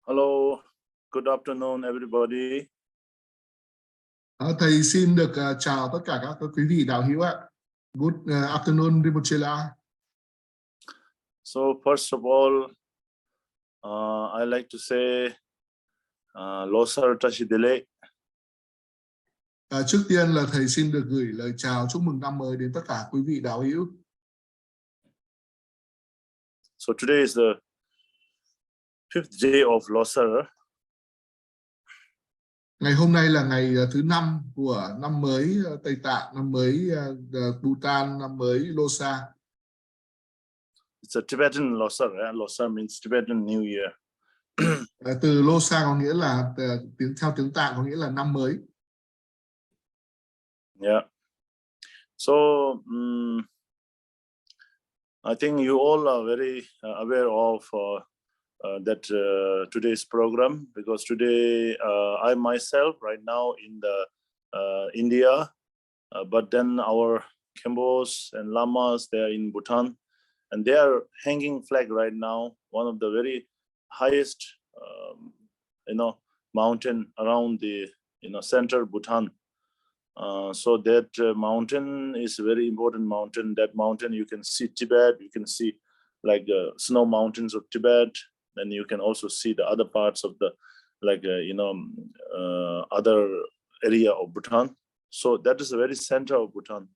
Hello, good afternoon everybody. Thầy xin được chào tất cả các quý vị đạo hữu ạ. Good afternoon, Rinpoche. So first of all, I like to say Losar Tashidele. Trước tiên là thầy xin được gửi lời chào chúc mừng năm mới đến tất cả quý vị đạo hữu. So today is the 5th day of Losar. Ngày hôm nay là ngày thứ 5 của năm mới Tây Tạng, năm mới Bhutan, năm mới Losar. It's a Tibetan Losar. Losar means Tibetan New Year. Từ Losar có nghĩa là theo tiếng Tạng có nghĩa là năm mới. Yeah. So I think you all are very aware of today's program, because today I myself right now in the India, but then our Khembos and Lamas, they are in Bhutan, and they are hanging flag right now, one of the very highest mountain around the center Bhutan. So that mountain is a very important mountain. That mountain you can see Tibet, you can see like snow mountains of Tibet, and you can also see the other parts of the other area of Bhutan. So that is the very center of Bhutan.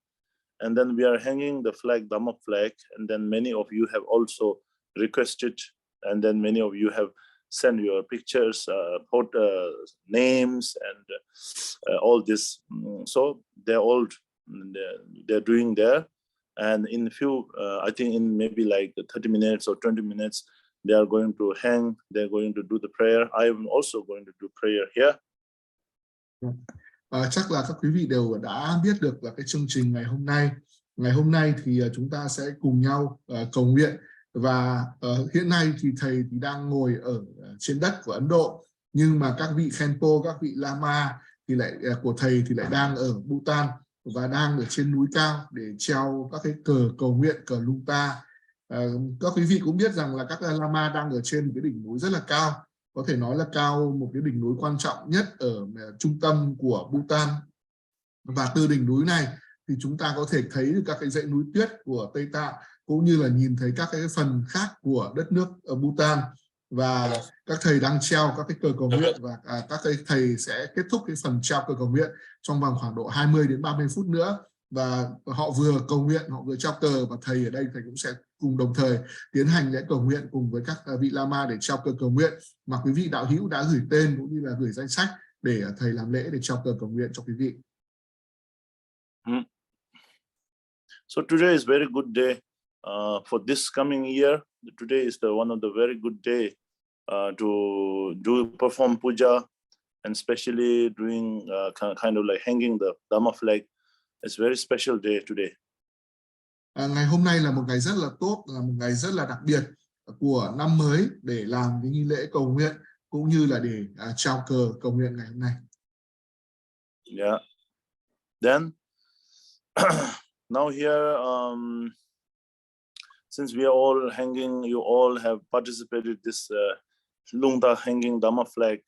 And then we are hanging the flag, Dhamma flag, and then many of you have also requested, and then many of you have sent your pictures, names, and all this. So they're doing there, and in a few, I think in maybe like 30 minutes or 20 minutes, they are going to hang. They're going to do the prayer. I am also going to do prayer here. Chắc là các quý vị đều đã biết được là cái chương trình ngày hôm nay. Ngày hôm nay thì chúng ta sẽ cùng nhau cầu nguyện, và hiện nay thì thầy thì đang ngồi ở trên đất của Ấn Độ, nhưng mà các vị Khenpo, các vị Lama thì lại của thầy thì lại đang ở Bhutan và đang ở trên núi cao để treo các cái cờ cầu nguyện, cờ Lungta. Các quý vị cũng biết rằng là các Lama đang ở trên một cái đỉnh núi rất là cao, có thể nói là cao, một cái đỉnh núi quan trọng nhất ở trung tâm của Bhutan. Và từ đỉnh núi này thì chúng ta có thể thấy được các cái dãy núi tuyết của Tây Tạng, cũng như là nhìn thấy các cái phần khác của đất nước ở Bhutan. Và các thầy đang treo các cái cờ cầu nguyện, và các cái thầy sẽ kết thúc cái phần treo cờ cầu nguyện trong vòng khoảng độ 20 đến 30 phút nữa. Và họ vừa cầu nguyện, họ vừa treo cờ, và thầy ở đây thầy cũng sẽ cùng đồng thời tiến hành lễ cầu nguyện cùng với các vị Lama để treo cờ cầu nguyện mà quý vị đạo hữu đã gửi tên cũng như là gửi danh sách để thầy làm lễ để treo cờ cầu nguyện cho quý vị. So today is very good day for this coming year. Today is one of the very good day to perform puja, and especially doing kind of like hanging the Dhamma flag. It's a very special day today. Ngày hôm nay là một ngày rất là tốt, là một ngày rất là đặc biệt của năm mới để làm cái nghi lễ cầu nguyện cũng như là để trao cờ cầu nguyện ngày hôm nay. Yeah. Then now here, since we are all hanging, you all have participated this Lungta hanging Dhamma flag,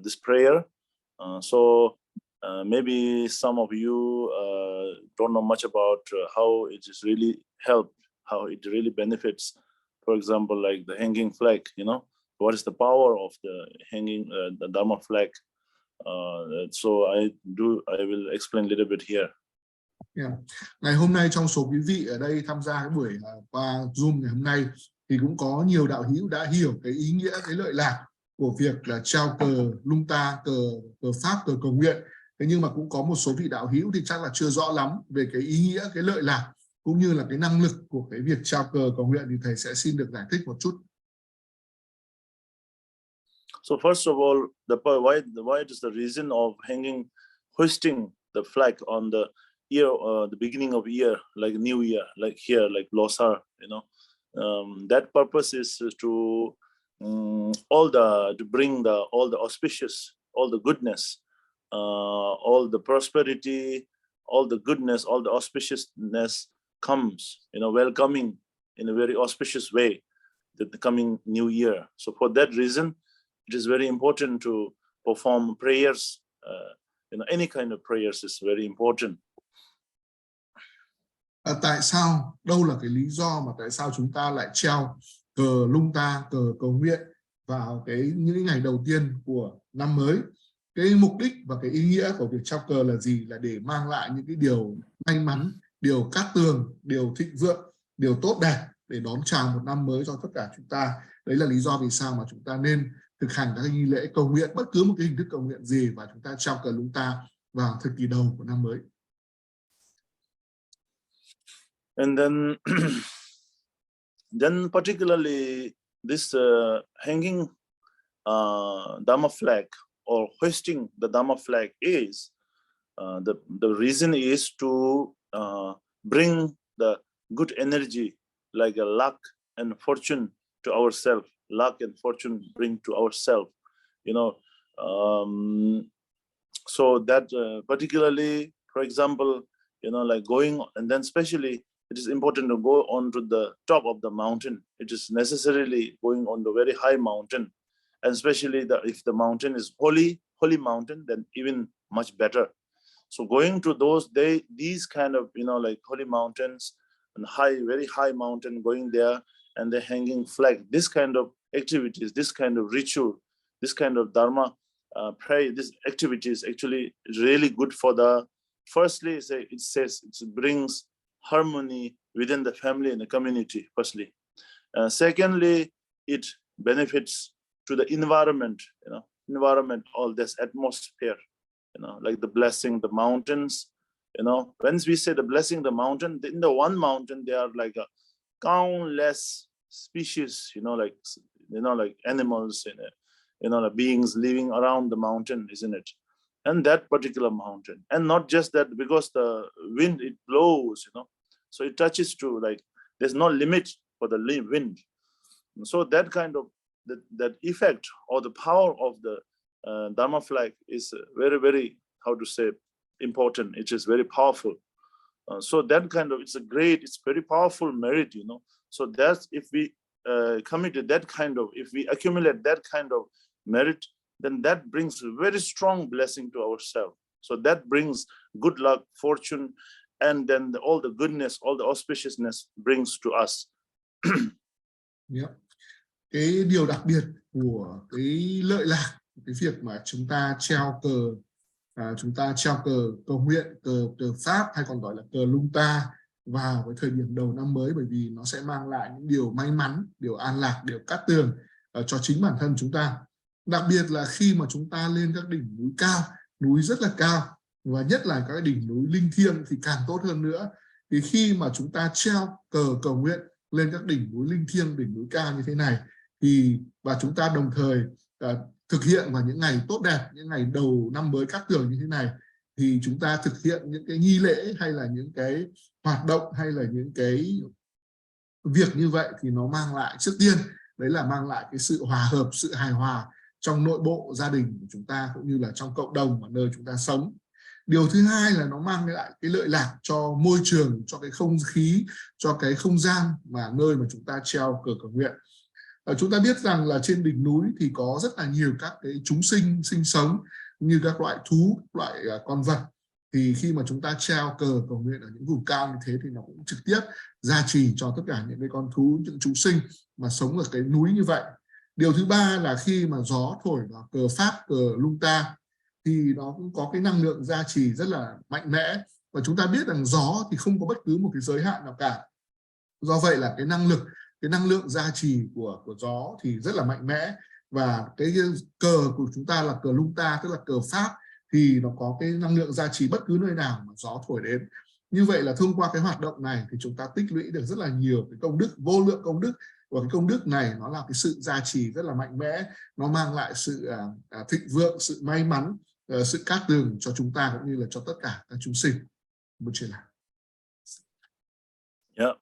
this prayer. So maybe some of you don't know much about how it is really helped, how it really benefits. For example, like the hanging flag, what is the power of the hanging the Dhamma flag? So I will explain a little bit here. Yeah. Ngày hôm nay trong số quý vị ở đây tham gia cái buổi qua Zoom ngày hôm nay thì cũng có nhiều đạo hữu đã hiểu cái ý nghĩa, cái lợi lạc của việc là treo cờ Lungta, cờ Pháp, cờ cầu nguyện. Thế nhưng mà cũng có một số vị đạo hữu thì chắc là chưa rõ lắm về cái ý nghĩa, cái lợi lạc cũng như là cái năng lực của cái việc treo cờ cầu nguyện, thì thầy sẽ xin được giải thích một chút. So first of all, why is the reason of hoisting the flag on the year, the beginning of year, like New Year, like here, like Losar, that purpose is to bring all the auspicious, all the goodness, all the prosperity, all the goodness, all the auspiciousness comes, welcoming in a very auspicious way. the coming new year. So for that reason, it is very important to perform prayers. Any kind of prayers is very important. Tại sao, đâu là cái lý do mà tại sao chúng ta lại treo cờ Lungta, cờ cầu nguyện vào những ngày đầu tiên của năm mới? Cái mục đích và cái ý nghĩa của việc treo cờ là gì? Là để mang lại những cái điều may mắn, điều cát tường, điều thịnh vượng, điều tốt đẹp để đón chào một năm mới cho tất cả chúng ta. Đấy là lý do vì sao mà chúng ta nên thực hành các nghi lễ cầu nguyện, bất cứ một cái hình thức cầu nguyện gì, và chúng ta treo cờ Lungta vào thời kỳ đầu của năm mới. And then particularly this hanging Dharma flag or hoisting the Dharma flag is the reason is to bring the good energy like a luck and fortune to ourselves. Luck and fortune bring to ourselves, so that particularly, for example, like going, and then especially it is important to go on to the top of the mountain. It is necessarily going on the very high mountain, and especially if the mountain is holy mountain, then even much better. So going to these kind of like holy mountains and very high mountain, going there and the hanging flag, this kind of activities, this kind of ritual, this kind of dharma prayer, this activity is actually really good for firstly it says it brings harmony within the family and the community, firstly. Secondly, it benefits to the environment, all this atmosphere, like the blessing the mountains. When we say the blessing the mountain, in the one mountain there are like countless species, like animals, like beings living around the mountain, isn't it? And that particular mountain, and not just that, because the wind, it blows, so it touches to, like, there's no limit for the wind. So that kind of that effect or the power of the Dharma flag is very, very, how to say, important. It is very powerful. So that kind of, it's very powerful merit, So that's, if we commit to that kind of, if we accumulate that kind of merit, then that brings a very strong blessing to ourselves. So that brings good luck, fortune, and then all the goodness, all the auspiciousness brings to us. Yeah. Cái điều đặc biệt của cái lợi lạc, cái việc mà chúng ta treo cờ cầu nguyện, cờ Pháp, hay còn gọi là cờ Lungta, vào cái thời điểm đầu năm mới, bởi vì nó sẽ mang lại những điều may mắn, điều an lạc, điều cát tường cho chính bản thân chúng ta. Đặc biệt là khi mà chúng ta lên các đỉnh núi cao, núi rất là cao, và nhất là các đỉnh núi linh thiêng thì càng tốt hơn nữa. Thì khi mà chúng ta treo cờ cầu nguyện lên các đỉnh núi linh thiêng, đỉnh núi cao như thế này, và chúng ta đồng thời thực hiện vào những ngày tốt đẹp, những ngày đầu năm mới cát tường như thế này, thì chúng ta thực hiện những cái nghi lễ hay là những cái hoạt động hay là những cái việc như vậy, thì nó mang lại, trước tiên đấy là mang lại cái sự hòa hợp, sự hài hòa trong nội bộ gia đình của chúng ta, cũng như là trong cộng đồng ở nơi chúng ta sống. Điều thứ hai là nó mang lại cái lợi lạc cho môi trường, cho cái không khí, cho cái không gian mà nơi mà chúng ta treo cờ cầu nguyện. Chúng ta biết rằng là trên đỉnh núi thì có rất là nhiều các cái chúng sinh sinh sống, như các loại thú, loại con vật. Thì khi mà chúng ta treo cờ cầu nguyện ở những vùng cao như thế, thì nó cũng trực tiếp gia trì cho tất cả những cái con thú, những chúng sinh mà sống ở cái núi như vậy. Điều thứ ba là khi mà gió thổi vào cờ Pháp, cờ Lungta, thì nó cũng có cái năng lượng gia trì rất là mạnh mẽ. Và chúng ta biết rằng gió thì không có bất cứ một cái giới hạn nào cả. Do vậy là cái năng lượng gia trì của gió thì rất là mạnh mẽ. Và cái cờ của chúng ta là cờ Lungta, tức là cờ Pháp, thì nó có cái năng lượng gia trì bất cứ nơi nào mà gió thổi đến. Như vậy là thông qua cái hoạt động này thì chúng ta tích lũy được rất là nhiều cái công đức, vô lượng công đức. Và cái công đức này nó là cái sự gia trì rất là mạnh mẽ, nó mang lại sự thịnh vượng, sự may mắn, sự cát tường cho chúng ta cũng như là cho tất cả các chúng sinh. Một chuyện nào. Yeah.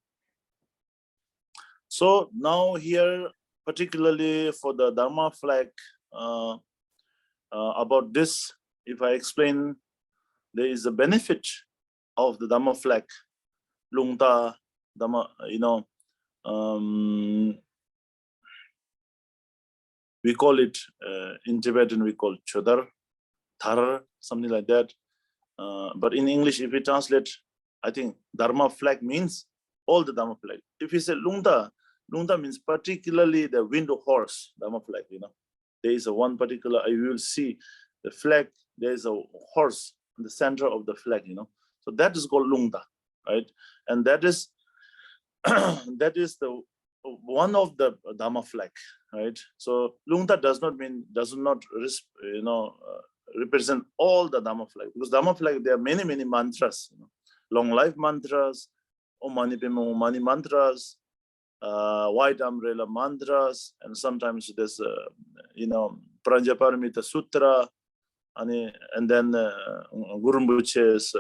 So now here, particularly for the Dharma flag, about this, if I explain, there is a benefit of the Dharma flag, Lungta, Dharma, we call it in Tibetan we call chodar, thar, something like that. But in English, if we translate, I think Dharma flag means all the Dharma flag. If we say Lungta, Lungta means particularly the window horse Dharma flag. There is a one particular. You will see the flag. There is a horse in the center of the flag. So that is called Lungta, right? And that is that is the one of the Dharma flag, right? So Lungta does not represent all the Dharma flag, because Dharma flag there are many mantras, long life mantras, Om Mani Padme Hum Mani mantras, white umbrella mantras, and sometimes there's Pranjaparamita Sutra, and then Guru Rinpoche's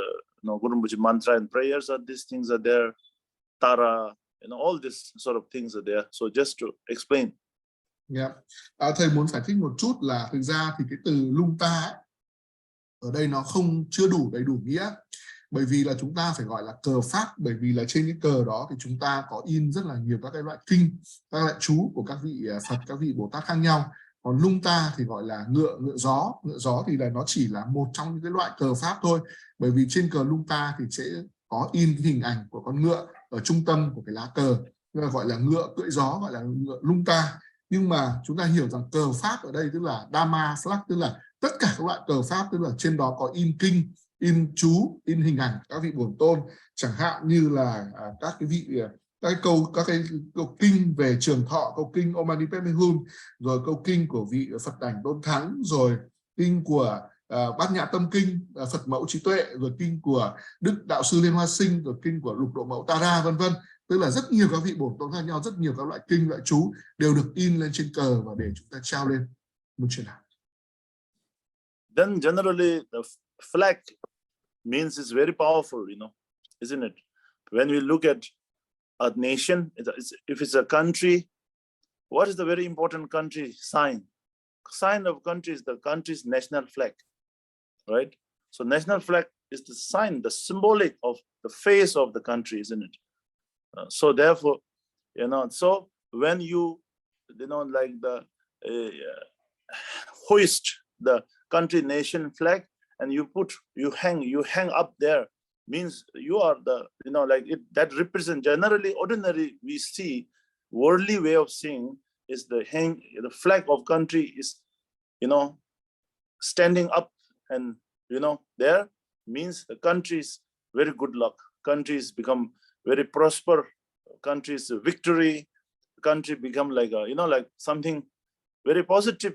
Guru Rinpoche mantra and prayers. These things are there. Tara, all these sort of things are there. So just to explain. Yeah. Thầy muốn giải thích một chút là thực ra thì cái từ Lungta ở đây nó chưa đủ đầy đủ nghĩa, bởi vì là chúng ta phải gọi là cờ pháp, bởi vì là trên cái cờ đó thì chúng ta có in rất là nhiều các cái loại kinh, các loại chú của các vị Phật, các vị Bồ Tát khác nhau. Còn Lungta thì gọi là ngựa gió thì là nó chỉ là một trong những cái loại cờ pháp thôi, bởi vì trên cờ Lungta thì sẽ có in cái hình ảnh của con ngựa ở trung tâm của cái lá cờ, gọi là ngựa cưỡi gió, gọi là ngựa Lungta. Nhưng mà chúng ta hiểu rằng cờ pháp ở đây tức là Dharma flag, tức là tất cả các loại cờ pháp, tức là trên đó có in kinh, in chú, in hình ảnh các vị bổn tôn, chẳng hạn như là các cái câu kinh về trường thọ, câu kinh Om Mani Padme Hum, rồi câu kinh của vị Phật Đảnh Tôn Thắng, rồi kinh của Bát Nhã Tâm Kinh, Phật Mẫu Trí Tuệ, rồi kinh của Đức Đạo Sư Liên Hoa Sinh, rồi kinh của Lục Độ Mẫu Tara, vân vân. Tức là rất nhiều các vị bổn tôn khác nhau, rất nhiều các loại kinh, loại chú đều được in lên trên cờ và để chúng ta treo lên một chuyện nào. Then generally the flag means it's very powerful, isn't it? When we look at a nation, if it's a country, what is the very important country sign? Sign of country is the country's national flag, right? So national flag is the sign, the symbolic of the face of the country, isn't it? So therefore, so when you like the hoist the country nation flag and you hang up there, means you are the that represent generally ordinary we see worldly way of seeing is the flag of country is standing up, and there means the country's very good luck, countries become very prosper, country's victory, country become like like something very positive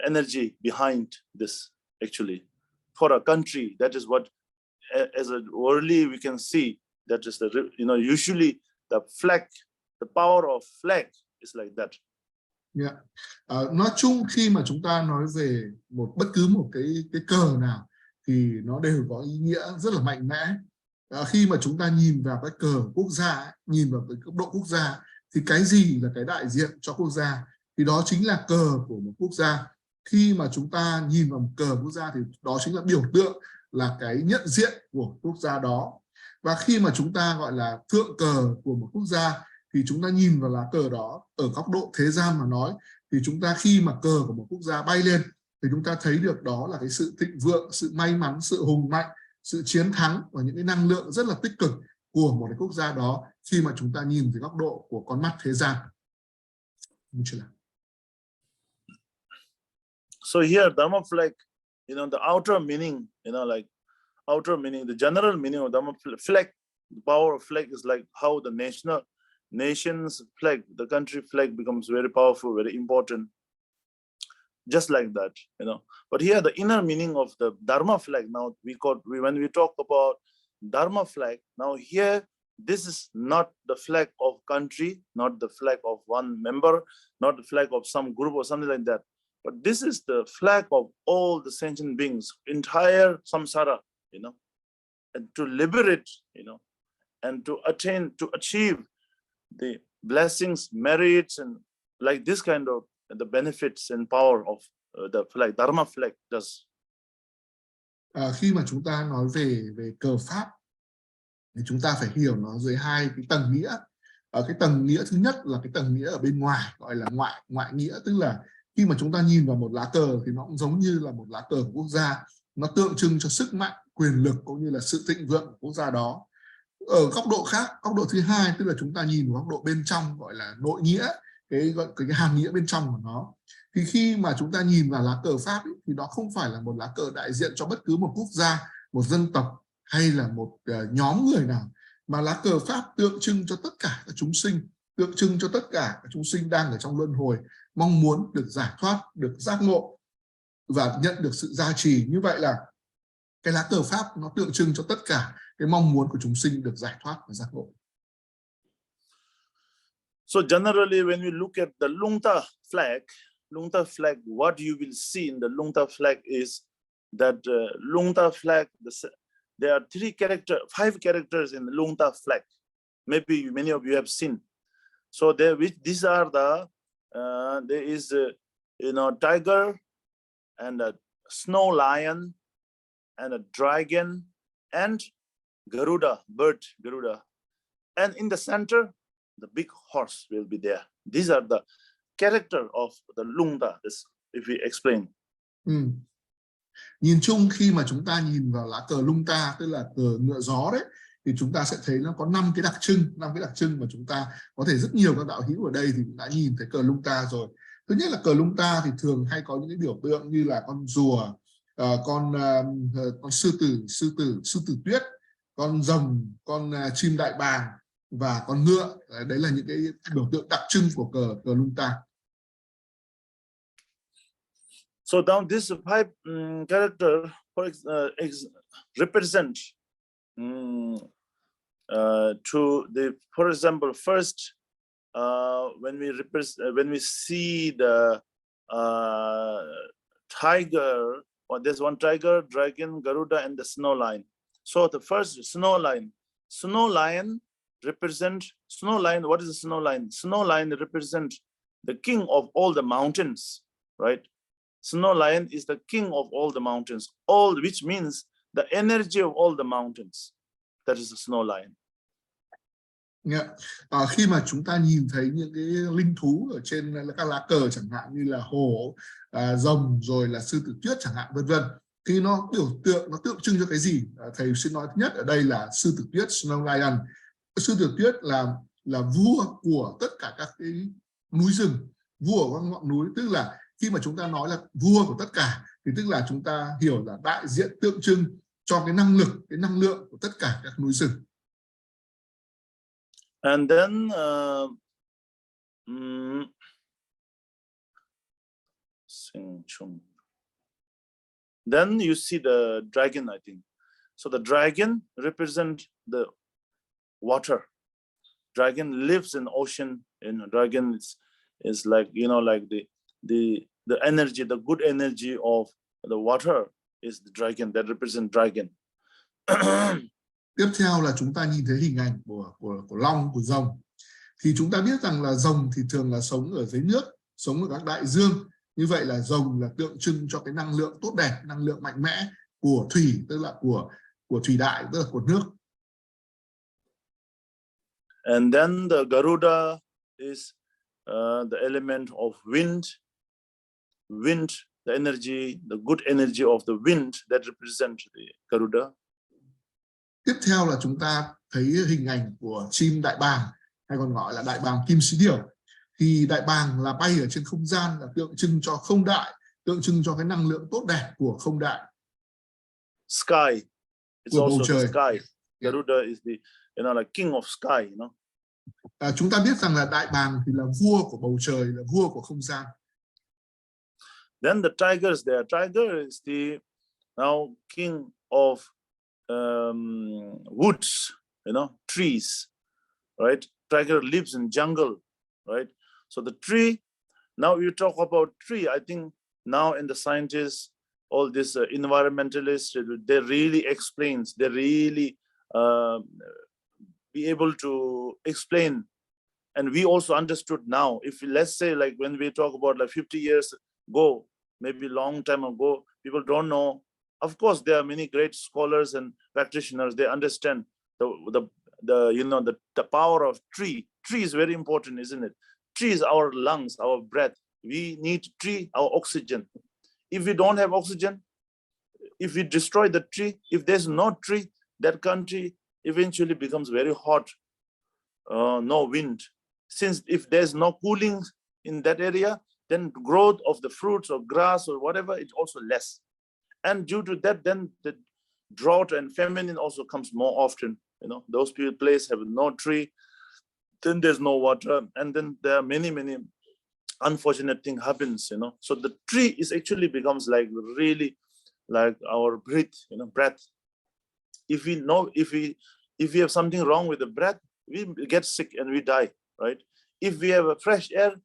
energy behind this. Actually, for a country, that is what as a worldly we can see, that is the usually the flag, the power of flag is like that. Yeah. Nói chung khi mà chúng ta nói về bất cứ một cái cờ nào thì nó đều có ý nghĩa rất là mạnh mẽ. Khi mà chúng ta nhìn vào cái cờ quốc gia, nhìn vào cái cấp độ quốc gia, thì cái gì là cái đại diện cho quốc gia? Thì đó chính là cờ của một quốc gia. Khi mà chúng ta nhìn vào một cờ quốc gia thì đó chính là biểu tượng, là cái nhận diện của quốc gia đó. Và khi mà chúng ta gọi là thượng cờ của một quốc gia thì chúng ta nhìn vào lá cờ đó ở góc độ thế gian mà nói, thì chúng ta khi mà cờ của một quốc gia bay lên thì chúng ta thấy được đó là cái sự thịnh vượng, sự may mắn, sự hùng mạnh, sự chiến thắng và những cái năng lượng rất là tích cực của một cái quốc gia đó khi mà chúng ta nhìn từ góc độ của con mắt thế gian. So here Dharma flag, the outer meaning, outer meaning, the general meaning of Dharma flag, the power of flag is like how the nation's flag, the country flag becomes very powerful, very important, just like that, But here the inner meaning of the Dharma flag, now when we talk about Dharma flag, now here this is not the flag of country, not the flag of one member, not the flag of some group or something like that, but this is the flag of all the sentient beings, entire samsara, and to liberate, and to achieve the blessings, merits, and like this kind of the benefits and power of the flag, Dharma flag does. Khi mà chúng ta nói về cờ pháp thì chúng ta phải hiểu nó dưới hai cái tầng nghĩa. Cái tầng nghĩa thứ nhất là cái tầng nghĩa ở bên ngoài, gọi là ngoại nghĩa, tức là khi mà chúng ta nhìn vào một lá cờ thì nó cũng giống như là một lá cờ của quốc gia, nó tượng trưng cho sức mạnh, quyền lực cũng như là sự thịnh vượng của quốc gia đó. Ở góc độ khác, góc độ thứ hai tức là chúng ta nhìn vào góc độ bên trong, gọi là nội nghĩa, cái hàm nghĩa bên trong của nó. Thì khi mà chúng ta nhìn vào lá cờ Pháp ấy, thì nó không phải là một lá cờ đại diện cho bất cứ một quốc gia, một dân tộc hay là một nhóm người nào, mà lá cờ Pháp tượng trưng cho tất cả các chúng sinh, tượng trưng cho tất cả các chúng sinh đang ở trong luân hồi, mong muốn được giải thoát, được giác ngộ và nhận được sự gia trì. Như vậy là cái lá cờ Pháp nó tượng trưng cho tất cả cái mong muốn của chúng sinh được giải thoát và giác ngộ. So generally, when we look at the Lungta flag, what you will see in the Lungta flag is that Lungta flag, there are 5 characters in the Lungta flag. Maybe many of you have seen. So these are the there is tiger and a snow lion and a dragon and Garuda, bird Garuda, and in the center the big horse will be there. These are the character of the Lungta, if we explain. Nhìn chung khi mà chúng ta nhìn vào lá cờ Lungta, tức là cờ ngựa gió đấy, thì chúng ta sẽ thấy nó có 5 cái đặc trưng mà chúng ta có thể rất nhiều các đạo hữu ở đây thì cũng đã nhìn thấy cờ Lungta rồi. Thứ nhất là cờ Lungta thì thường hay có những cái biểu tượng như là con rùa, con sư tử tuyết, con rồng, con chim đại bàng và con ngựa. Đấy là những cái biểu tượng đặc trưng của cờ Lungta. So now this 5 character represent for example, first when we see the tiger, there's one tiger, dragon, Garuda, and the snow lion. So the first snow lion represent What is the snow lion? Snow lion represent the king of all the mountains, right? Snow lion is the king of all the mountains, which means the energy of all the mountains. That is the snow lion. Khi mà chúng ta nhìn thấy những cái linh thú ở trên các lá cờ chẳng hạn như là hổ, rồng, rồi là sư tử tuyết chẳng hạn, vân vân, thì nó tượng trưng cho cái gì? Thầy xin nói thứ nhất ở đây là sư tử tuyết, snow lion. Sư tử tuyết là vua của tất cả các cái núi rừng, vua của các ngọn núi, tức là khi mà chúng ta nói là vua của tất cả thì tức là chúng ta hiểu là đại diện, tượng trưng cho cái năng lượng của tất cả các núi rừng. And then then you see the dragon, I think. So the dragon represent the water. Dragon lives in ocean, and dragon is like, like the energy, the good energy of the water is the dragon, that represent dragon. Tiếp theo là chúng ta nhìn thấy hình ảnh của long, của rồng. Thì chúng ta biết rằng là rồng thì thường là sống ở dưới nước, sống ở các đại dương. Như vậy là rồng là tượng trưng cho cái năng lượng tốt đẹp, năng lượng mạnh mẽ của thủy, tức là của thủy đại, tức là của nước. And then the Garuda is the element of wind. Wind, the energy, the good energy of the wind, that represent the Garuda. Tiếp theo là chúng ta thấy hình ảnh của chim đại bàng, hay còn gọi là đại bàng kim sĩ điểu. Thì đại bàng là bay ở trên không gian, là tượng trưng cho không đại, tượng trưng cho cái năng lượng tốt đẹp của không đại. Sky, it's also the sky. Garuda is the like king of sky, chúng ta biết rằng là đại bàng thì là vua của bầu trời, là vua của không gian. Then the tigers there. Tiger is the now king of woods, trees, right? Tiger lives in jungle, right? So the tree, now you talk about tree, I think now in the scientists, all these environmentalists, they really explains, they really be able to explain. And we also understood now, if let's say like when we talk about like 50 years ago, maybe long time ago, people don't know. Of course, there are many great scholars and practitioners. They understand the power of tree. tree is very important, isn't it? Tree is our lungs, our breath. We need tree, our oxygen. If we don't have oxygen, if we destroy the tree, if there's no tree, that country eventually becomes very hot, no wind. Since if there's no cooling in that area, then growth of the fruits or grass or whatever is also less. And due to that, then the drought and famine also comes more often. Those places have no tree, then there's no water, and then there are many unfortunate thing happens. So the tree is actually becomes like really like our breath. If we have something wrong with the breath, we get sick and we die, right? If we have a fresh air,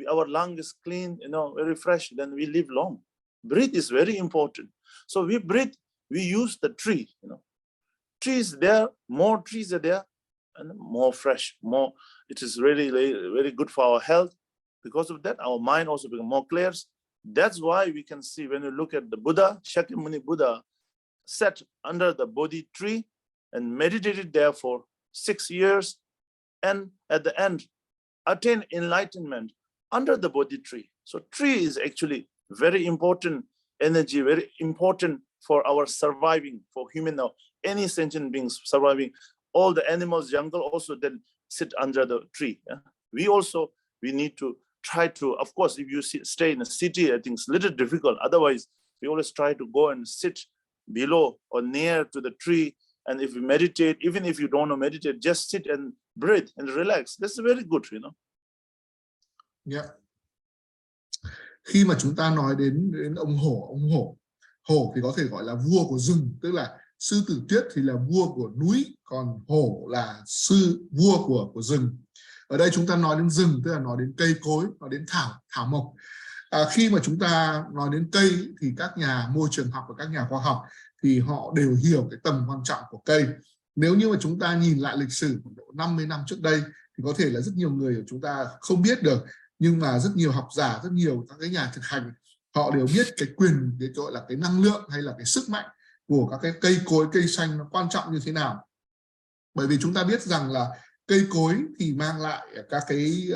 our lung is clean, very fresh, then we live long. Breathe is very important. So we breathe, we use the tree. Trees there, more trees are there, and more fresh, more. It is really very good for our health. Because of that, our mind also becomes more clear. That's why we can see when you look at the Buddha, Shakyamuni Buddha, sat under the Bodhi tree and meditated there for 6 years, and at the end attained enlightenment under the Bodhi tree. So tree is actually very important energy, very important for our surviving, for human or any sentient beings surviving. All the animals, jungle also then sit under the tree. We need to try to, of course, if you stay in a city, I think it's a little difficult. Otherwise, we always try to go and sit below or near to the tree. And if we meditate, even if you don't know meditate, just sit and breathe and relax. That's very good, Yeah. Khi mà chúng ta nói đến ông hổ thì có thể gọi là vua của rừng, tức là sư tử tuyết thì là vua của núi, còn hổ là vua của rừng. Ở đây chúng ta nói đến rừng, tức là nói đến cây cối, nói đến thảo mộc. Khi mà chúng ta nói đến cây thì các nhà môi trường học và các nhà khoa học thì họ đều hiểu cái tầm quan trọng của cây. Nếu như mà chúng ta nhìn lại lịch sử 50 năm trước đây thì có thể là rất nhiều người của chúng ta không biết được, nhưng mà rất nhiều học giả, rất nhiều các cái nhà thực hành họ đều biết cái gọi là cái năng lượng hay là cái sức mạnh của các cái cây cối, cây xanh nó quan trọng như thế nào. Bởi vì chúng ta biết rằng là cây cối thì mang lại các cái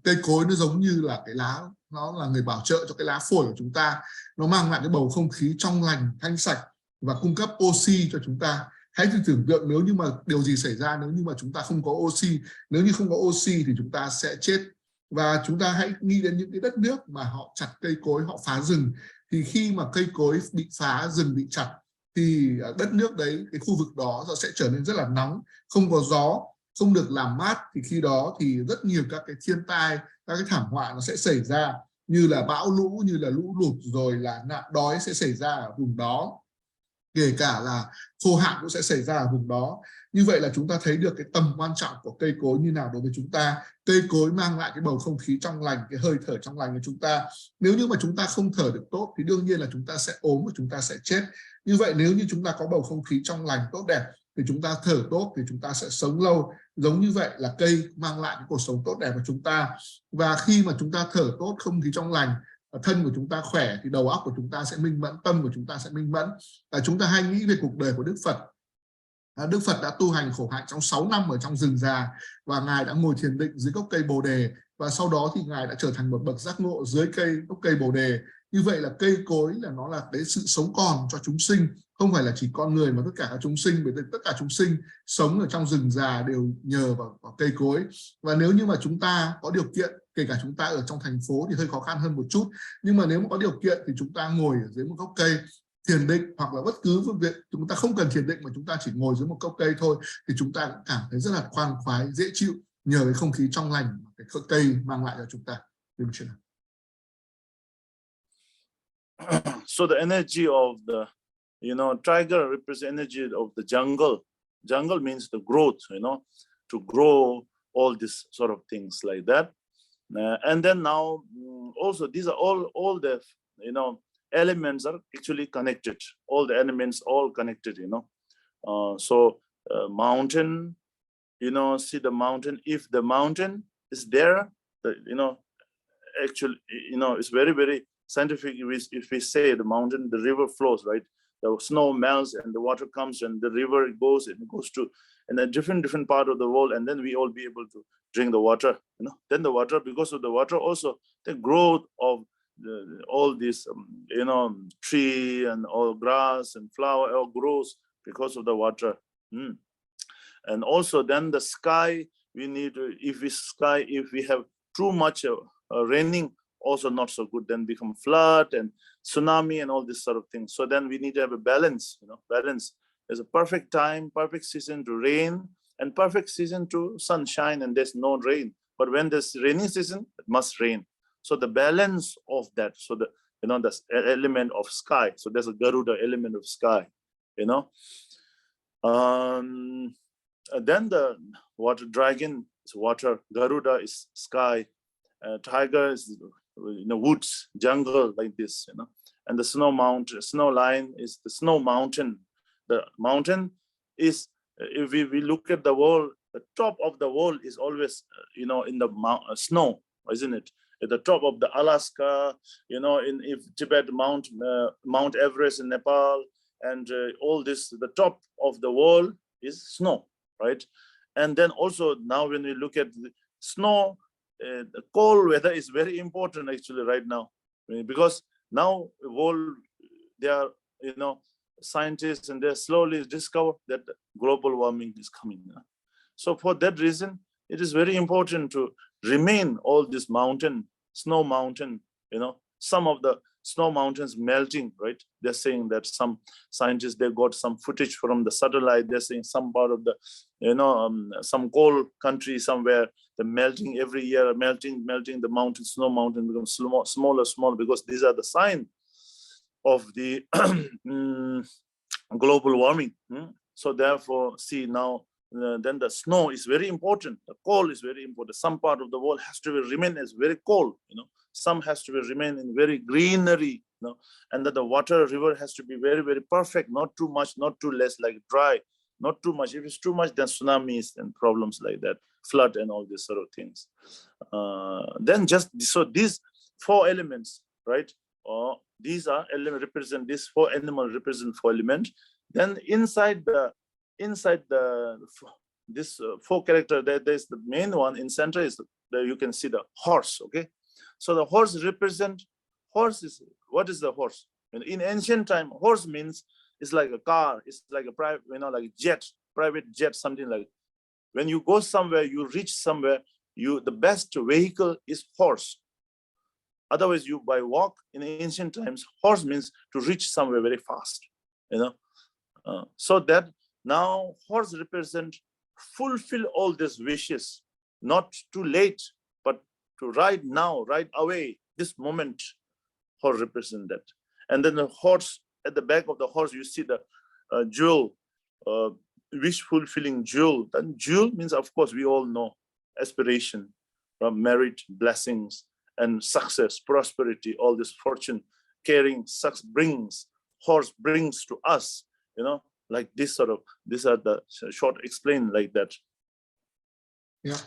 cây cối nó giống như là cái lá, nó là người bảo trợ cho cái lá phổi của chúng ta, nó mang lại cái bầu không khí trong lành, thanh sạch và cung cấp oxy cho chúng ta. Hãy thử tưởng tượng nếu như mà điều gì xảy ra nếu như mà chúng ta không có oxy, nếu như không có oxy thì chúng ta sẽ chết. Và chúng ta hãy nghĩ đến những cái đất nước mà họ chặt cây cối, họ phá rừng, thì khi mà cây cối bị phá, rừng bị chặt thì đất nước đấy, cái khu vực đó sẽ trở nên rất là nóng, không có gió, không được làm mát, thì khi đó thì rất nhiều các cái thiên tai, các cái thảm họa nó sẽ xảy ra, như là bão lũ, như là lũ lụt, rồi là nạn đói sẽ xảy ra ở vùng đó, kể cả là khô hạn cũng sẽ xảy ra ở vùng đó. Như vậy là chúng ta thấy được cái tầm quan trọng của cây cối như nào đối với chúng ta. Cây cối mang lại cái bầu không khí trong lành, cái hơi thở trong lành của chúng ta. Nếu như mà chúng ta không thở được tốt thì đương nhiên là chúng ta sẽ ốm và chúng ta sẽ chết. Như vậy nếu như chúng ta có bầu không khí trong lành tốt đẹp thì chúng ta thở tốt thì chúng ta sẽ sống lâu. Giống như vậy là cây mang lại cái cuộc sống tốt đẹp của chúng ta. Và khi mà chúng ta thở tốt, không khí trong lành, thân của chúng ta khỏe thì đầu óc của chúng ta sẽ minh mẫn, tâm của chúng ta sẽ minh mẫn. Chúng ta hay nghĩ về cuộc đời của Đức Phật. Đức Phật đã tu hành khổ hạnh trong 6 năm ở trong rừng già, và Ngài đã ngồi thiền định dưới gốc cây Bồ Đề, và sau đó thì Ngài đã trở thành một bậc giác ngộ dưới gốc cây Bồ Đề. Như vậy là cây cối là nó là cái sự sống còn cho chúng sinh, không phải là chỉ con người mà tất cả các chúng sinh, bởi vì tất cả chúng sinh sống ở trong rừng già đều nhờ vào cây cối. Và nếu như mà chúng ta có điều kiện, kể cả chúng ta ở trong thành phố thì hơi khó khăn hơn một chút, nhưng mà nếu mà có điều kiện thì chúng ta ngồi ở dưới một gốc cây thiền định, hoặc là bất cứ việc chúng ta không cần thiền định mà chúng ta chỉ ngồi dưới một gốc cây thôi, thì chúng ta cũng cảm thấy rất là khoan khoái, dễ chịu nhờ cái không khí trong lành mà cái cây mang lại cho chúng ta. So the energy of the, tiger represents energy of the jungle. Jungle means the growth, to grow all these sort of things like that. And then now also these are all the, elements are actually connected. All the elements all connected, mountain, see the mountain. If the mountain is there, actually, it's very, very scientific. If we say the mountain, the river flows, right? the snow melts and the water comes and the river goes to in a different part of the world, and then we all be able to drink the water. Then the water, because of the water, also the growth of all this tree and all grass and flower all grows because of the water. And also then the sky, we need, if we have too much raining, also not so good, then become flood and tsunami and all this sort of things. So then we need to have a balance. Balance. There's a perfect time, perfect season to rain, and perfect season to sunshine, and there's no rain. But when there's rainy season, it must rain. So the balance of that, so the the element of sky. So there's a Garuda element of sky. Then the water dragon is water, Garuda is sky, tiger is woods, jungle, like this. And the snow lion is the snow mountain. The mountain is, if we look at the wall, the top of the wall is always in the snow, isn't it? At the top of the Alaska, in Tibet, Mount Everest in Nepal, and all this, the top of the wall is snow, right? And then also now when we look at the snow, the cold weather is very important actually right now, because now they are scientists, and they slowly discover that global warming is coming. So for that reason, it is very important to remain all this snow mountain, some of the snow mountains melting, right? They're saying that some scientists, they got some footage from the satellite. They're saying some part of the, some cold country somewhere, the melting every year, melting the mountain, snow mountain becomes smaller, because these are the sign of the global warming. So therefore, see now, then the snow is very important. The cold is very important. Some part of the world has to remain as very cold. Some has to remain in very greenery. And that the water river has to be very, very perfect. Not too much, not too less, like dry. Not too much. If it's too much, then tsunamis and problems like that, flood and all these sort of things. Then so these four elements, right? These are represent, these four animals represent four elements. Then inside this four character, there's the main one in center is you can see the horse. Okay, so the horse what is the horse? In ancient time, horse means it's like a car, it's like a private, like private jet, something like. When you go somewhere, you reach somewhere, the best vehicle is horse. Otherwise, you by walk. In ancient times, horse means to reach somewhere very fast. So that now horse represent fulfill all these wishes, not too late, but to ride now, ride away, this moment. Horse represent that. And then the horse, at the back of the horse, you see the jewel, wish fulfilling jewel. Then jewel means, of course, we all know aspiration, merit, blessings, and success, prosperity, all this fortune, caring, success brings, horse brings to us, like this sort of, these are the short explain like that. Yeah.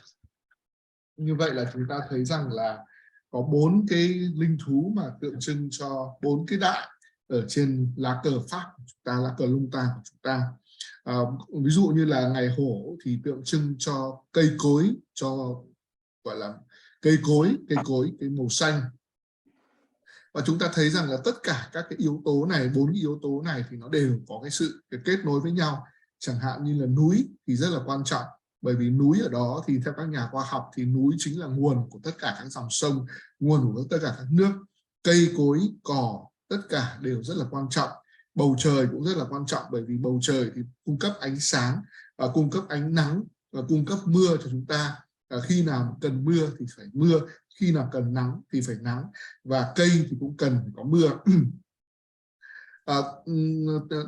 Như vậy là chúng ta thấy rằng là có 4 cái linh thú mà tượng trưng cho 4 cái đại ở trên lá cờ Pháp của chúng ta, lá cờ Lungta của chúng ta. Ví dụ như là ngày hổ thì tượng trưng cho cây cối, cho gọi là cây cối, cái màu xanh. Và chúng ta thấy rằng là tất cả các cái yếu tố này, 4 yếu tố này thì nó đều có cái sự kết nối với nhau. Chẳng hạn như là núi thì rất là quan trọng, bởi vì núi ở đó thì theo các nhà khoa học thì núi chính là nguồn của tất cả các dòng sông, nguồn của tất cả các nước. Cây cối, cỏ, tất cả đều rất là quan trọng. Bầu trời cũng rất là quan trọng, bởi vì bầu trời thì cung cấp ánh sáng, và cung cấp ánh nắng, và cung cấp mưa cho chúng ta. Khi nào cần mưa thì phải mưa, khi nào cần nắng thì phải nắng, và cây thì cũng cần phải có mưa.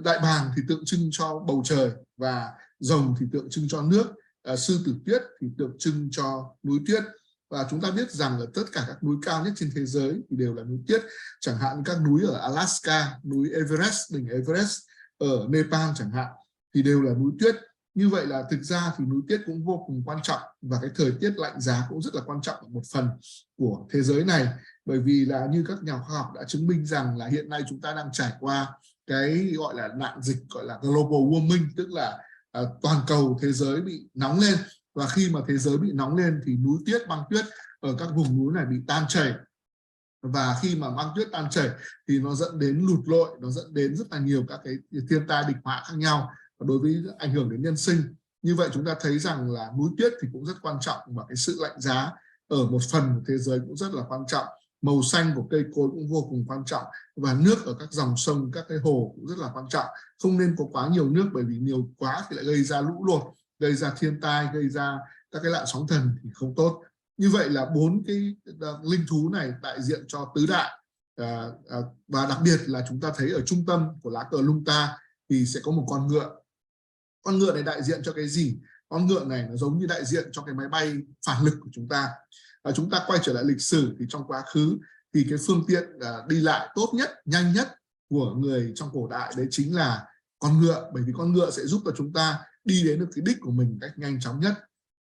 Đại bàng thì tượng trưng cho bầu trời, và rồng thì tượng trưng cho nước, sư tử tuyết thì tượng trưng cho núi tuyết. Và chúng ta biết rằng là tất cả các núi cao nhất trên thế giới thì đều là núi tuyết. Chẳng hạn các núi ở Alaska, núi Everest, đỉnh Everest ở Nepal chẳng hạn, thì đều là núi tuyết. Như vậy là thực ra thì núi tuyết cũng vô cùng quan trọng, và cái thời tiết lạnh giá cũng rất là quan trọng ở một phần của thế giới này. Bởi vì là như các nhà khoa học đã chứng minh rằng là hiện nay chúng ta đang trải qua cái gọi là nạn dịch gọi là global warming, tức là toàn cầu thế giới bị nóng lên, và khi mà thế giới bị nóng lên thì núi tuyết, băng tuyết ở các vùng núi này bị tan chảy, và khi mà băng tuyết tan chảy thì nó dẫn đến lụt lội, nó dẫn đến rất là nhiều các cái thiên tai địch họa khác nhau, và đối với ảnh hưởng đến nhân sinh. Như vậy chúng ta thấy rằng là núi tuyết thì cũng rất quan trọng, và cái sự lạnh giá ở một phần của thế giới cũng rất là quan trọng. Màu xanh của cây cối cũng vô cùng quan trọng, và nước ở các dòng sông, các cái hồ cũng rất là quan trọng. Không nên có quá nhiều nước, bởi vì nhiều quá thì lại gây ra lũ lụt, gây ra thiên tai, gây ra các cái làn sóng thần thì không tốt. Như vậy là 4 cái linh thú này đại diện cho tứ đại, và đặc biệt là chúng ta thấy ở trung tâm của lá cờ Lungta thì sẽ có một con ngựa. Con ngựa này đại diện cho cái gì? Con ngựa này nó giống như đại diện cho cái máy bay phản lực của chúng ta. Chúng ta quay trở lại lịch sử thì trong quá khứ thì cái phương tiện đi lại tốt nhất, nhanh nhất của người trong cổ đại đấy chính là con ngựa, bởi vì con ngựa sẽ giúp cho chúng ta đi đến được cái đích của mình cách nhanh chóng nhất.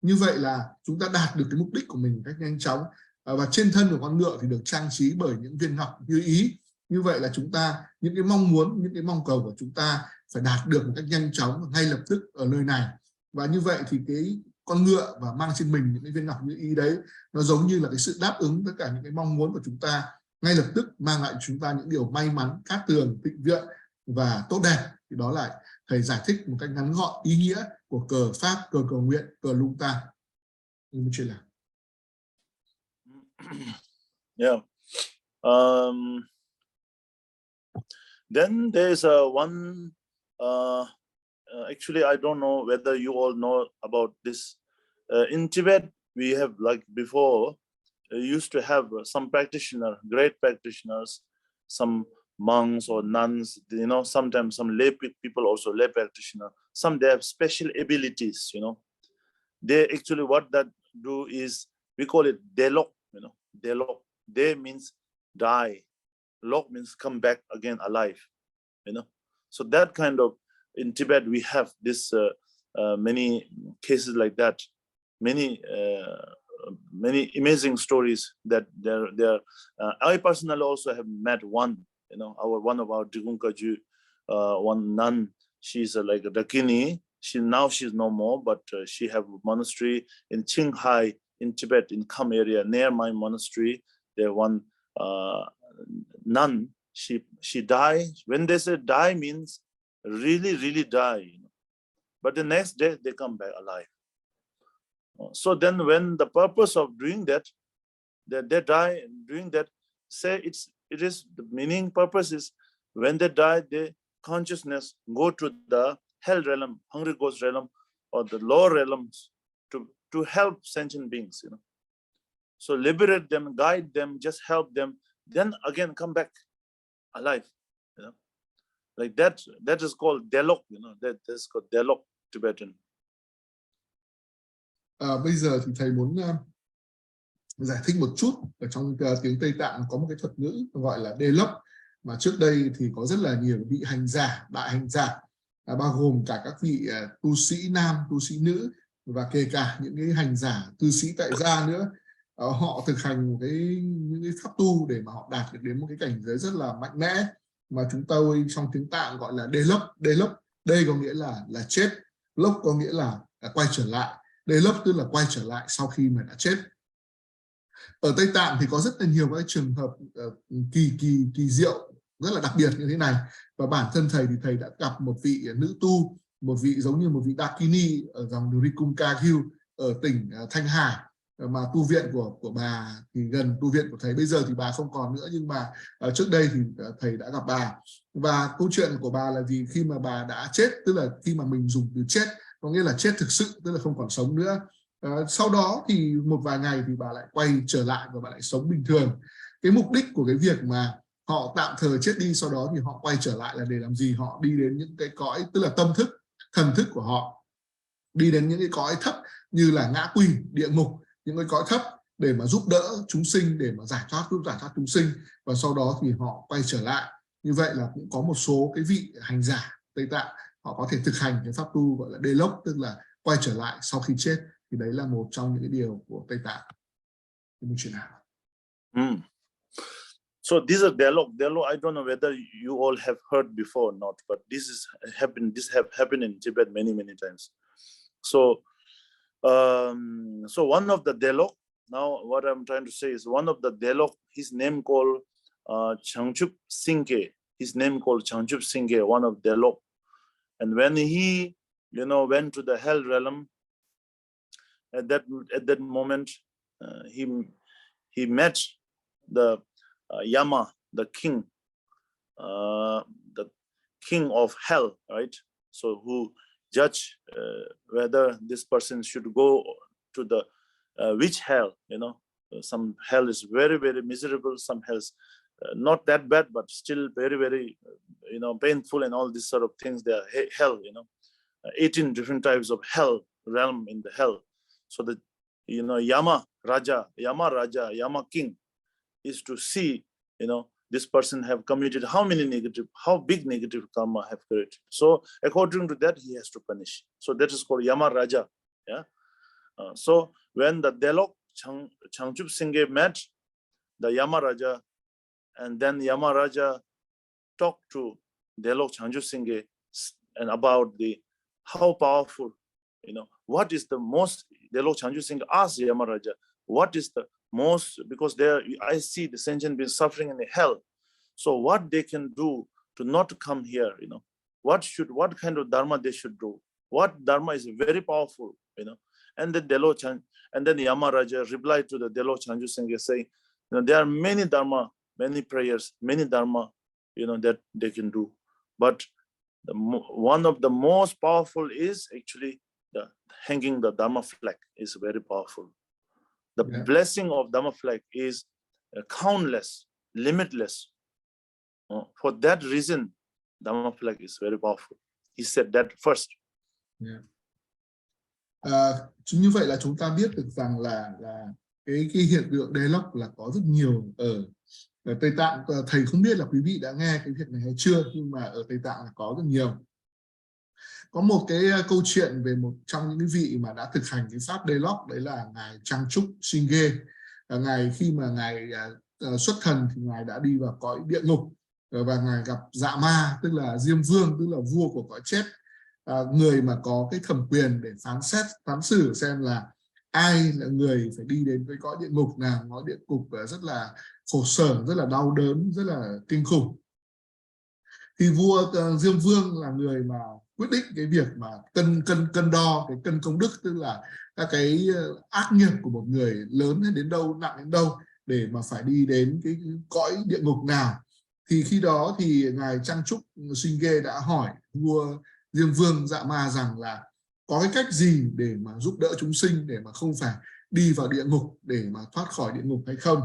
Như vậy là chúng ta đạt được cái mục đích của mình cách nhanh chóng, và trên thân của con ngựa thì được trang trí bởi những viên ngọc như ý. Như vậy là chúng ta những cái mong muốn, những cái mong cầu của chúng ta phải đạt được một cách nhanh chóng ngay lập tức ở nơi này. Và như vậy thì cái con ngựa và mang trên mình những cái viên ngọc như ý đấy, nó giống như là cái sự đáp ứng tất cả những cái mong muốn của chúng ta ngay lập tức, mang lại chúng ta những điều may mắn, cát tường, thịnh vượng và tốt đẹp. Thì đó là thầy giải thích một cách ngắn gọn ý nghĩa của cờ Pháp, cờ cầu nguyện, cờ Lungta. Yeah. Then there's one. Actually, I don't know whether you all know about this. In Tibet, we have, like before, used to have some practitioner, great practitioners, some monks or nuns, you know, sometimes some lay people also, lay practitioner. Some they have special abilities, you know. They actually, what that do is, we call it delok, you know, delok. De means die, lok means come back again alive, you know. So that kind of, in Tibet, we have this many cases like that, many amazing stories that there. I personally also have met one, you know, one of our Drikung one nun. She's like a Dakini. She's no more, but she have a monastery in Qinghai in Tibet, in Kham area near my monastery. There one nun. She died. When they say die means really die, you know. But the next day they come back alive. So then when the purpose of doing that, they die doing that, say it is the meaning purpose is when they die, their consciousness go to the hell realm, hungry ghost realm, or the lower realms to help sentient beings, you know. So liberate them, guide them, just help them, then again come back alive, you know. Like that is called delok, you know, that is called delok Tibetan. Bây giờ thì thầy muốn giải thích một chút. Ở trong tiếng Tây Tạng có một cái thuật ngữ gọi là delok, mà trước đây thì có rất là nhiều vị hành giả, đại hành giả, bao gồm cả các vị tu sĩ nam, tu sĩ nữ, và kể cả những cái hành giả, tu sĩ tại gia nữa. Họ thực hành những cái pháp tu để mà họ đạt được đến một cái cảnh giới rất là mạnh mẽ, mà chúng tôi trong tiếng Tạng gọi là delok. Đây có nghĩa là chết, lốc có nghĩa là quay trở lại. Delok tức là quay trở lại sau khi mà đã chết. Ở Tây Tạng thì có rất là nhiều các trường hợp kỳ diệu rất là đặc biệt như thế này, và bản thân thầy thì thầy đã gặp một vị nữ tu, một vị giống như một vị Dakini ở dòng Drikung ở tỉnh Thanh Hải, mà tu viện của bà thì gần tu viện của thầy. Bây giờ thì bà không còn nữa, nhưng mà trước đây thì thầy đã gặp bà. Và câu chuyện của bà là gì? Khi mà bà đã chết, tức là khi mà mình dùng từ chết có nghĩa là chết thực sự, tức là không còn sống nữa. Sau đó thì một vài ngày thì bà lại quay trở lại và bà lại sống bình thường. Cái mục đích của cái việc mà họ tạm thời chết đi, sau đó thì họ quay trở lại là để làm gì? Họ đi đến những cái cõi, tức là tâm thức, thần thức của họ, đi đến những cái cõi thấp như là ngã quỷ, địa ngục, những cái cõi thấp để mà giúp đỡ chúng sinh, để mà giải thoát chúng sinh, và sau đó thì họ quay trở lại. Như vậy là cũng có một số cái vị hành giả Tây Tạng họ có thể thực hành cái pháp tu gọi là delok, tức là quay trở lại sau khi chết. Thì đấy là một trong những cái điều của Tây Tạng. So these are dialogue. I don't know whether you all have heard before or not, but this have happened in Tibet many times. So so one of the dialogue, now what I'm trying to say is one of the dialogue, his name called Changchup Singye. His name called Changchup Singye, one of dialogue. And when he, went to the hell realm, at that moment, he met the Yama, the king of hell, right? So who judge whether this person should go to the which hell, some hell is very miserable, some hell's not that bad, but still very painful, and all these sort of things. They are hell, 18 different types of hell realm in the hell. So the Yama king is to see, this person have committed how big negative karma have created. So according to that, he has to punish. So that is called Yama Raja. Yeah. So when the Delok Changchup Singye met the Yama Raja, and then Yama Raja talked to Delok Changchup Singye and about how powerful, what is the most, Delok Changchup Singye asked Yama Raja, what is the most, because there I see the sentient beings suffering in the hell. So what they can do to not come here, what kind of dharma they should do, what dharma is very powerful, and then Yama Raja replied to the Delok Changchup Singye saying, there are many dharma, many prayers, many dharma, that they can do, but one of the most powerful is actually the hanging the dharma flag is very powerful. The blessing of dharma flag is countless, limitless. For that reason, dharma flag is very powerful. He said that first. Chính như vậy là chúng ta biết được rằng là cái hiện tượng đế lốc là có rất nhiều ở Tây Tạng. Thầy không biết là quý vị đã nghe cái việc này hay chưa, nhưng mà ở Tây Tạng là có rất nhiều. Có một cái câu chuyện về một trong những cái vị mà đã thực hành cái pháp đế lốc, đấy là ngài Changchup Singye. Ngài khi mà ngài xuất thần thì ngài đã đi vào cõi địa ngục và ngài gặp Dạ Ma, tức là Diêm Vương, tức là vua của cõi chết, người mà có cái thẩm quyền để phán xử xem là ai là người phải đi đến với cõi địa ngục nào. Cõi địa ngục rất là khổ sở, rất là đau đớn, rất là kinh khủng. Thì vua Diêm Vương là người mà quyết định cái việc mà cân đo cái cân công đức, tức là các cái ác nghiệp của một người lớn đến đâu, nặng đến đâu, để mà phải đi đến cái cõi địa ngục nào. Thì khi đó thì ngài Changchup Singye đã hỏi vua Diêm Vương Dạ Ma rằng là có cái cách gì để mà giúp đỡ chúng sinh để mà không phải đi vào địa ngục, để mà thoát khỏi địa ngục hay không.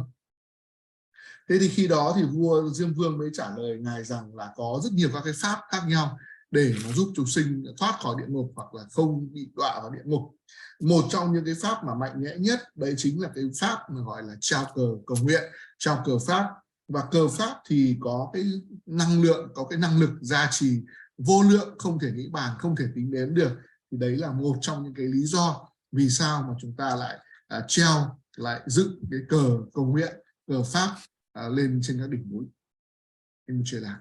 Thế thì khi đó thì vua Diêm Vương mới trả lời ngài rằng là có rất nhiều các cái pháp khác nhau để mà giúp chúng sinh thoát khỏi địa ngục hoặc là không bị đọa vào địa ngục. Một trong những cái pháp mà mạnh mẽ nhất đấy chính là cái pháp mà gọi là treo cờ cầu nguyện, treo cờ pháp. Và cờ pháp thì có cái năng lượng, có cái năng lực gia trì vô lượng, không thể nghĩ bàn, không thể tính đếm được. Thì đấy là một trong những cái lý do vì sao mà chúng ta lại treo, lại dựng cái cờ cầu nguyện, cờ pháp lên trên các đỉnh núi. Em chưa làm.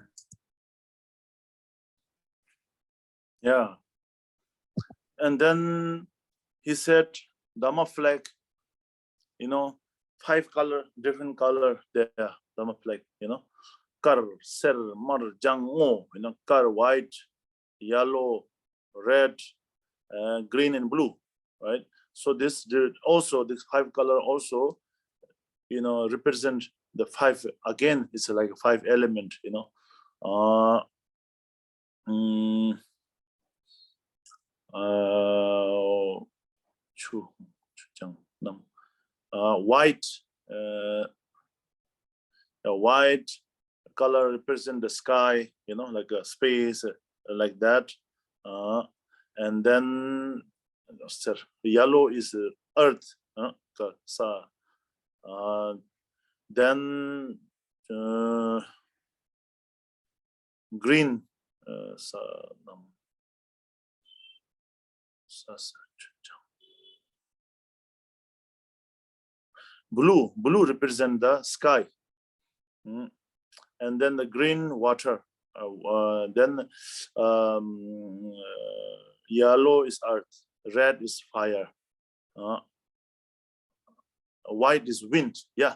Yeah. And then he said, Dhamma flag, 5 color, different color there, Dhamma flag, Kar, Ser, Mar, Jang, Mo, Kar, white, yellow, red, green and blue, right? So this 5 color also, represent the 5, again, it's like a 5 element, white, white color represent the sky, like a space, like that, and then yellow is earth, then green, blue represent the sky, And then the green water, then yellow is earth, red is fire, white is wind. Yeah,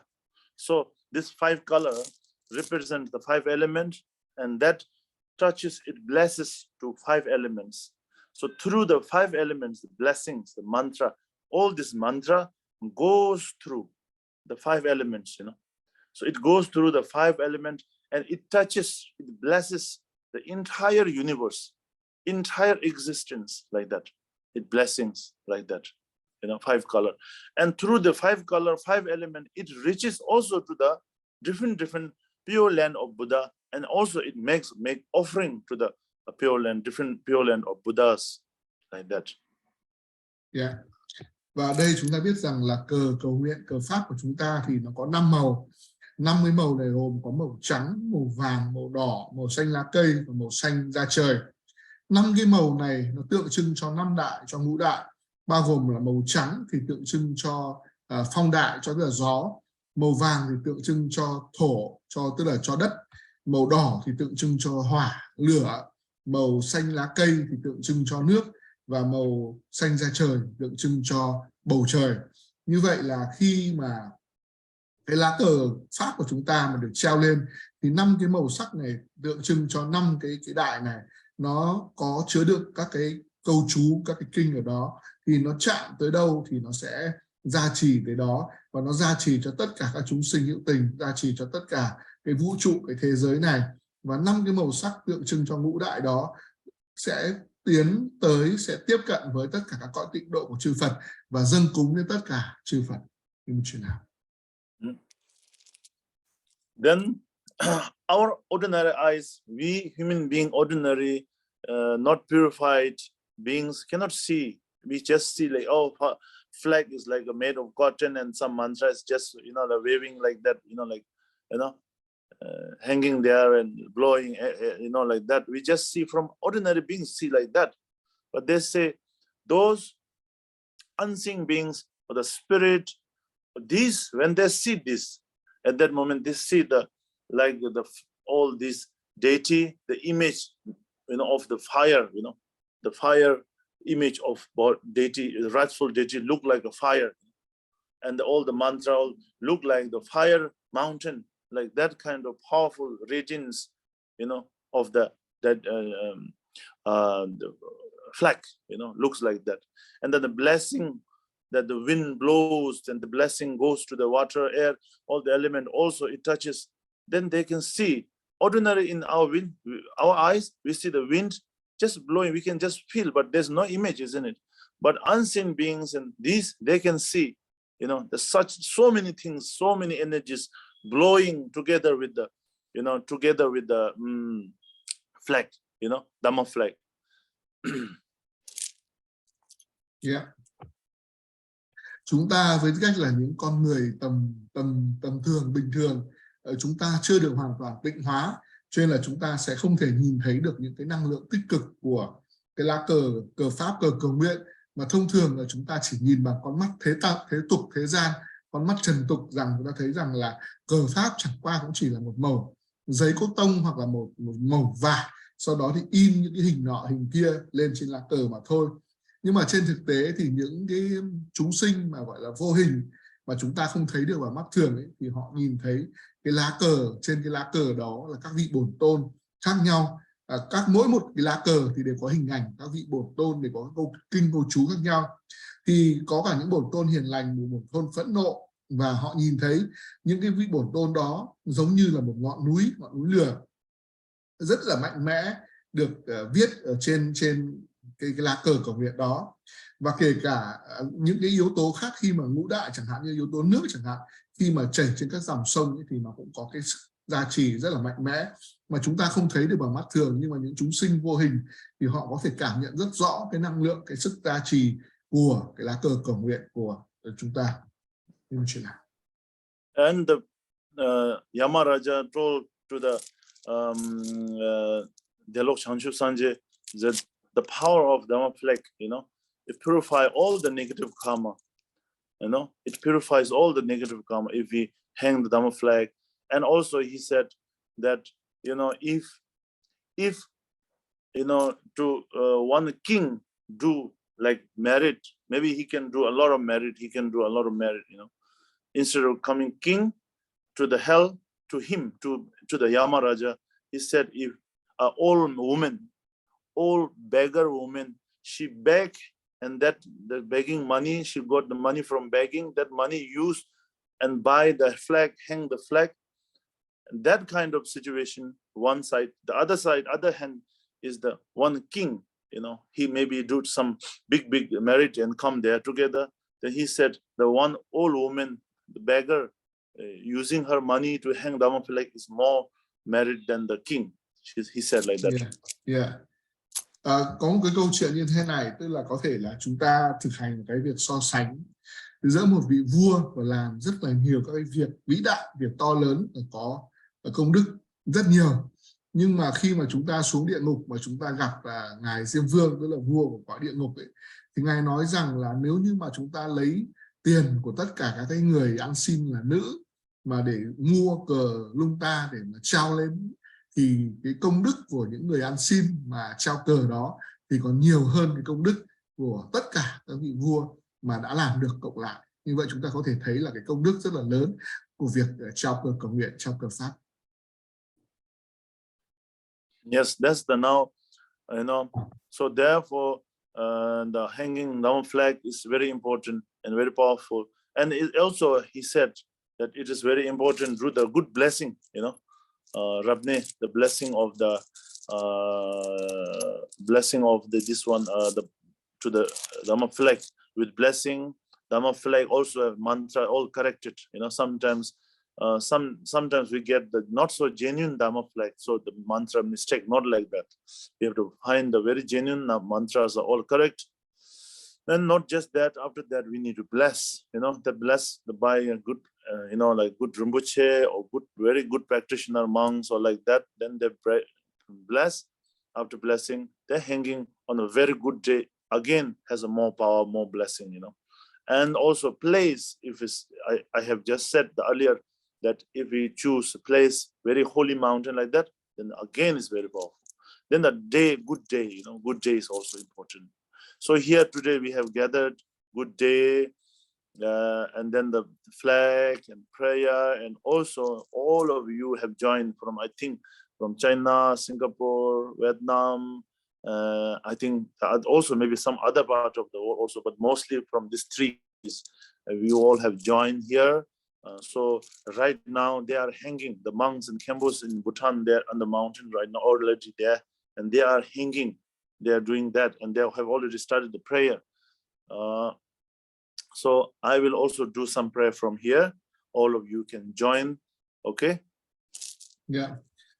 so this 5 color represent the 5 elements, and that touches, it blesses to 5 elements. So through the 5 elements, the blessings, the mantra, all this mantra goes through the 5 elements, So it goes through the 5 elements, and it touches, it blesses the entire universe, entire existence, like that. It blessings like that, 5 color. And through the 5 color, 5 element, it reaches also to the different pure land of Buddha, and also it make offering to the pure land, different pure land of Buddhas, like that. Yeah. Và đây chúng ta biết rằng là cờ cầu nguyện, cờ pháp của chúng ta thì nó có 5 màu. 5 cái màu này gồm có màu trắng, màu vàng, màu đỏ, màu xanh lá cây và màu xanh da trời. 5 cái màu này nó tượng trưng cho 5 đại, cho ngũ đại, bao gồm là màu trắng thì tượng trưng cho phong đại, cho tức là gió. Màu vàng thì tượng trưng cho thổ, tức là cho đất. Màu đỏ thì tượng trưng cho hỏa, lửa. Màu xanh lá cây thì tượng trưng cho nước, và màu xanh da trời tượng trưng cho bầu trời. Như vậy là khi mà cái lá cờ pháp của chúng ta mà được treo lên thì 5 cái màu sắc này tượng trưng cho 5 cái đại này, nó có chứa được các cái câu chú, các cái kinh ở đó, thì nó chạm tới đâu thì nó sẽ gia trì tới đó, và nó gia trì cho tất cả các chúng sinh hữu tình, gia trì cho tất cả cái vũ trụ, cái thế giới này. Và 5 cái màu sắc tượng trưng cho ngũ đại đó sẽ tiến tới, sẽ tiếp cận với tất cả các cõi tịnh độ của chư Phật và dâng cúng đến tất cả chư Phật như một chuyện nào. Then our ordinary eyes, we human being, ordinary, not purified beings cannot see. We just see like, oh, flag is like made of cotton, and some mantra is just, like waving like that, hanging there and blowing, like that. We just see from ordinary beings, see like that. But they say those unseen beings or the spirit, these, when they see this, at that moment they see all this deity, the image, of the fire, the fire image of deity, the rightful deity look like a fire, and all the mantra look like the fire mountain, like that kind of powerful radiance, of the flag, looks like that. And then the blessing that the wind blows, and the blessing goes to the water, air, all the element also it touches. Then they can see. Ordinary in our eyes, we see the wind just blowing, we can just feel, but there's no image, isn't it? But unseen beings, and these, they can see, there's so many things, so many energies blowing together with the, flag, Dhamma flag. Yeah. Chúng ta với tư cách là những con người tầm thường, bình thường, chúng ta chưa được hoàn toàn tịnh hóa, cho nên là chúng ta sẽ không thể nhìn thấy được những cái năng lượng tích cực của cái lá cờ pháp, cờ cầu nguyện, mà thông thường là chúng ta chỉ nhìn bằng con mắt thế tục, thế gian, con mắt trần tục, rằng chúng ta thấy rằng là cờ pháp chẳng qua cũng chỉ là một màu giấy cốt tông hoặc là một màu vải, sau đó thì in những cái hình nọ hình kia lên trên lá cờ mà thôi. Nhưng mà trên thực tế thì những cái chúng sinh mà gọi là vô hình mà chúng ta không thấy được vào mắt thường ấy, thì họ nhìn thấy cái lá cờ, trên cái lá cờ đó là các vị bổn tôn khác nhau. Mỗi một cái lá cờ thì đều có hình ảnh các vị bổn tôn, để có các câu kinh câu chú khác nhau. Thì có cả những bổn tôn hiền lành, một bổn tôn phẫn nộ, và họ nhìn thấy những cái vị bổn tôn đó giống như là một ngọn núi lửa rất là mạnh mẽ được viết ở trên cái lá cờ cầu nguyện đó. Và kể cả những cái yếu tố khác, khi mà ngũ đại chẳng hạn, như yếu tố nước chẳng hạn, khi mà chảy trên các dòng sông ấy, thì nó cũng có cái gia trì rất là mạnh mẽ mà chúng ta không thấy được bằng mắt thường, nhưng mà những chúng sinh vô hình thì họ có thể cảm nhận rất rõ cái năng lượng, cái sức gia trì của cái lá cờ cầu nguyện của chúng ta. And the Yamaraja told to the Delok Changshu Sanje that the power of Dhamma flag, it purifies all the negative karma. It purifies all the negative karma. If we hang the Dhamma flag, And also he said that, if to one king do like merit, maybe he can do a lot of merit. Instead of coming king to the hell, to him, to the Yamaraja, he said, if an old beggar woman, she beg, and the begging money, she got the money from begging, that money used and buy the flag, hang the flag. And that kind of situation, one side. The other hand is the one king, he maybe do some big merit and come there together. Then he said, the one old woman, the beggar, using her money to hang Dhamma flag is more merit than the king. He said like that. Yeah. Có một cái câu chuyện như thế này, tức là có thể là chúng ta thực hành cái việc so sánh giữa một vị vua và làm rất là nhiều các cái việc vĩ đại, việc to lớn, và có công đức rất nhiều. Nhưng mà khi mà chúng ta xuống địa ngục và chúng ta gặp ngài Diêm Vương, tức là vua của cõi địa ngục ấy, thì ngài nói rằng là nếu như mà chúng ta lấy tiền của tất cả các cái người ăn xin là nữ mà để mua cờ Lungta để mà trao lên, thì cái công đức của những người ăn xin mà trao cờ đó thì còn nhiều hơn cái công đức của tất cả các vị vua mà đã làm được cộng lại. Như vậy chúng ta có thể thấy là cái công đức rất là lớn của việc trao cờ cầu nguyện, trao cờ Pháp. Yes, that's the now, so therefore the hanging Dhamma flag is very important and very powerful. And also he said that it is very important through the good blessing, Rabne, the blessing of the this one, to the Dhamma flag. With blessing, Dhamma flag also have mantra all corrected. Sometimes we get the not so genuine Dhamma flag, so the mantra mistake, not like that. We have to find the very genuine mantras are all correct. Then not just that, after that we need to bless, bless by a good, like good Rinpoche or very good practitioner monks or like that. Then they bless. After blessing, they're hanging on a very good day. Again, has a more power, more blessing, And also place, if it's, I have just said earlier that if we choose a place, very holy mountain like that, then again it's very powerful. Then the day, good day, good day is also important. So here today we have gathered, good day, and then the flag and prayer, and also all of you have joined from, I think, from China, Singapore, Vietnam, I think also maybe some other part of the world also, but mostly from these three, we all have joined here. So right now they are hanging, the monks and Khembos in Bhutan, they're on the mountain right now, already there, and they are hanging, they are doing that, and they have already started the prayer. So I will also do some prayer from here. All of you can join, okay? Yeah.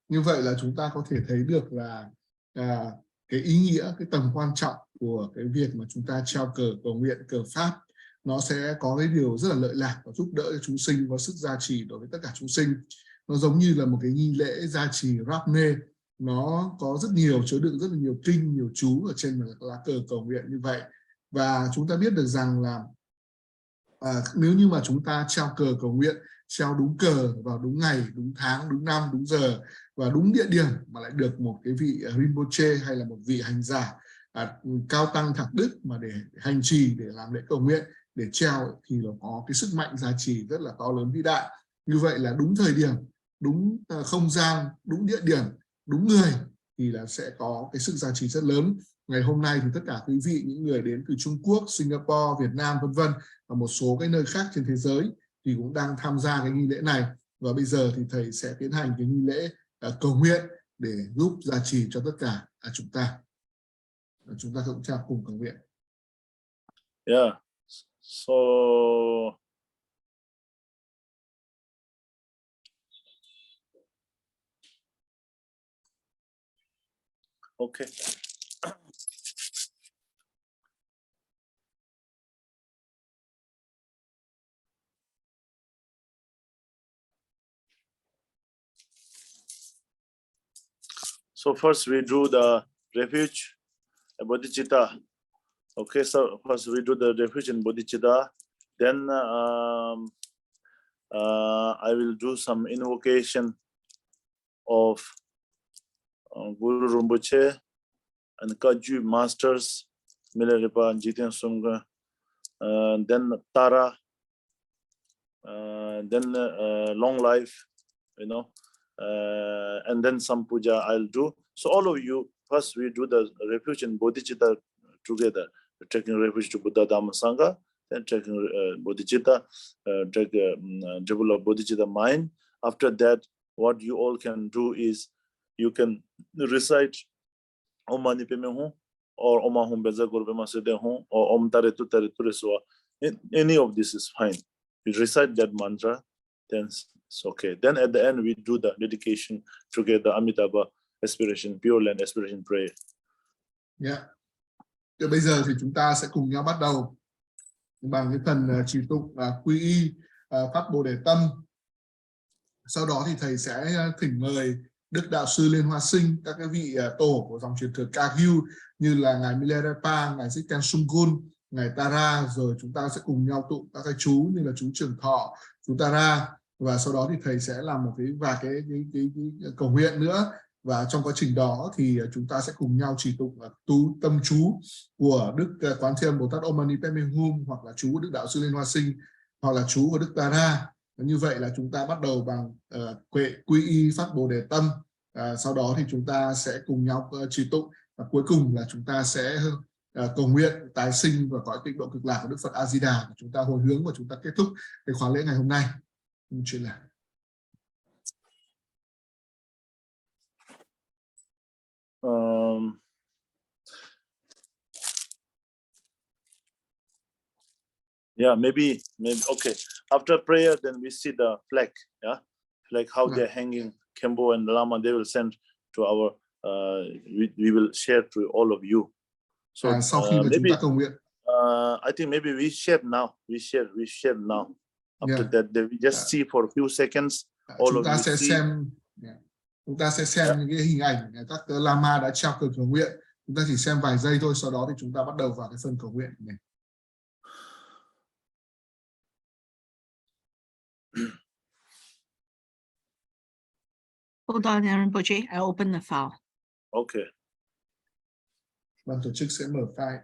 Như vậy là chúng ta có thể thấy được là cái ý nghĩa, cái tầm quan trọng của cái việc mà chúng ta treo cờ cầu nguyện, cờ Pháp, nó sẽ có cái điều rất là lợi lạc và giúp đỡ cho chúng sinh, có sức gia trì đối với tất cả chúng sinh. Nó giống như là một cái nghi lễ gia trì Rapne, nó có rất nhiều, chứa đựng rất là nhiều kinh, nhiều chú ở trên lá cờ cầu nguyện như vậy. Và chúng ta biết được rằng là nếu như mà chúng ta treo cờ cầu nguyện, treo đúng cờ vào đúng ngày, đúng tháng, đúng năm, đúng giờ và đúng địa điểm, mà lại được một cái vị Rinpoche hay là một vị hành giả cao tăng thạc đức mà để hành trì, để làm lễ cầu nguyện, để treo, thì nó có cái sức mạnh gia trì rất là to lớn vĩ đại. Như vậy là đúng thời điểm, đúng không gian, đúng địa điểm, đúng người thì là sẽ có cái sức gia trì rất lớn. Ngày hôm nay thì tất cả quý vị, những người đến từ Trung Quốc, Singapore, Việt Nam vân vân và một số cái nơi khác trên thế giới thì cũng đang tham gia cái nghi lễ này. Và bây giờ thì thầy sẽ tiến hành cái nghi lễ cầu nguyện để giúp gia trì cho tất cả chúng ta. Chúng ta cũng cùng cầu nguyện. Yeah. So okay. So first we do the refuge, bodhicitta. Okay, so first we do the refuge in bodhicitta. Then I will do some invocation of Guru Rinpoche and Kaju Masters, Milarepa Jiten Sumga, then Tara, then long life, and then some puja I'll do. So all of you, first we do the refuge in bodhicitta together, taking refuge to Buddha Dhamma Sangha, then taking bodhicitta, develop bodhicitta mind. After that, what you all can do is you can recite Om Mani Padme Hum or Om Ahum Beza Guru Pema Sede Hum or Om Tare Tu Tare Tu Reswa. Any of this is fine. You recite that mantra, then it's okay. Then at the end we do the dedication together, Amitabha aspiration, Pure Land aspiration prayer. Yeah. Thì bây giờ thì chúng ta sẽ cùng nhau bắt đầu bằng cái phần trì tụng quy y pháp Bồ Đề Tâm. Sau đó thì thầy sẽ thỉnh mời Đức Đạo sư Liên Hoa Sinh, các cái vị tổ của dòng truyền thừa Kagyu như là ngài Milarepa, ngài Zikan Sumgun, ngài Tara, rồi chúng ta sẽ cùng nhau tụng các cái chú như là chú Trường Thọ, chú Tara, và sau đó thì thầy sẽ làm một cái cầu nguyện nữa. Và trong quá trình đó thì chúng ta sẽ cùng nhau trì tụng tâm chú của Đức Quán Thế Âm Bồ Tát Om Mani Padme Hum, hoặc là chú của Đức Đạo sư Liên Hoa Sinh, hoặc là chú của Đức Tara. Như vậy là chúng ta bắt đầu bằng quy y pháp Bồ Đề Tâm. Sau đó thì chúng ta sẽ cùng nhau trì tụng, và cuối cùng là chúng ta sẽ cầu nguyện tái sinh và cõi tịnh độ cực lạc của Đức Phật A Di Đà. Chúng ta hồi hướng và chúng ta kết thúc cái khóa lễ ngày hôm nay. Chuyện là yeah, maybe okay. After prayer, then we see the flag, yeah, like how they're hanging. Kembo and Lama, they will send to our. We will share to all of you. So sau khi mà chúng ta cầu nguyện, I think maybe we share now. We share now. After that, we just see for a few seconds. All chúng of ta you sẽ see. Chúng ta sẽ xem những cái hình ảnh các Lama đã treo cờ cầu nguyện. Chúng ta chỉ xem vài giây thôi, sau đó thì chúng ta bắt đầu vào cái phần cầu nguyện này. Hold on, Rinpoche. I open the file. Okay. Ban tổ chức sẽ mở file.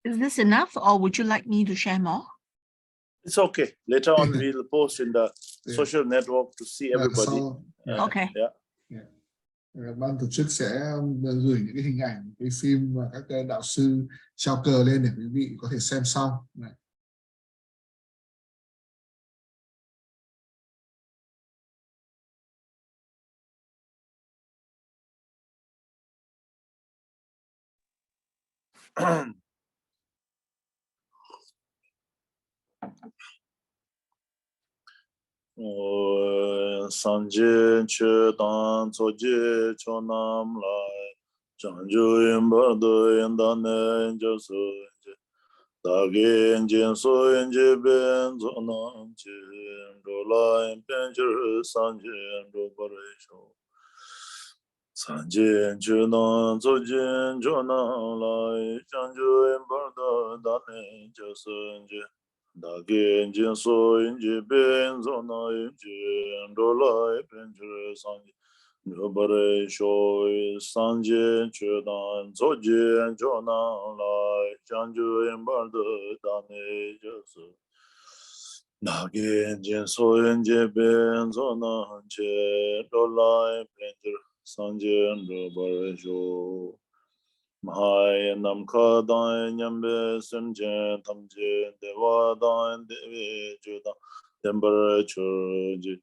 Is this enough, or would you like me to share more? It's okay. Later on, we'll post in the social network to see everybody. Okay. Ban tổ chức sẽ gửi những cái hình ảnh, cái phim và các đạo sư treo cờ lên để quý vị có thể xem sau. Này. Sanje che dan soje chonam lai chanju yimbardo yandane jaso dage jen so yenje ben zonam che rolai penjur sanje ro baresho sanje che dan soje chonam lai chanju yimbardo dane jaso Dage jin so inji ben zona inji rolai penjure sanji nubare shoi sanje chudan zoje jona lai chanju embardo dane jasu Dage jin so inji ben zona inji rolai penjure sanje nubare shoi Mahaya namka dan nyambe sunje tamje dewa dan devi juda dembara churji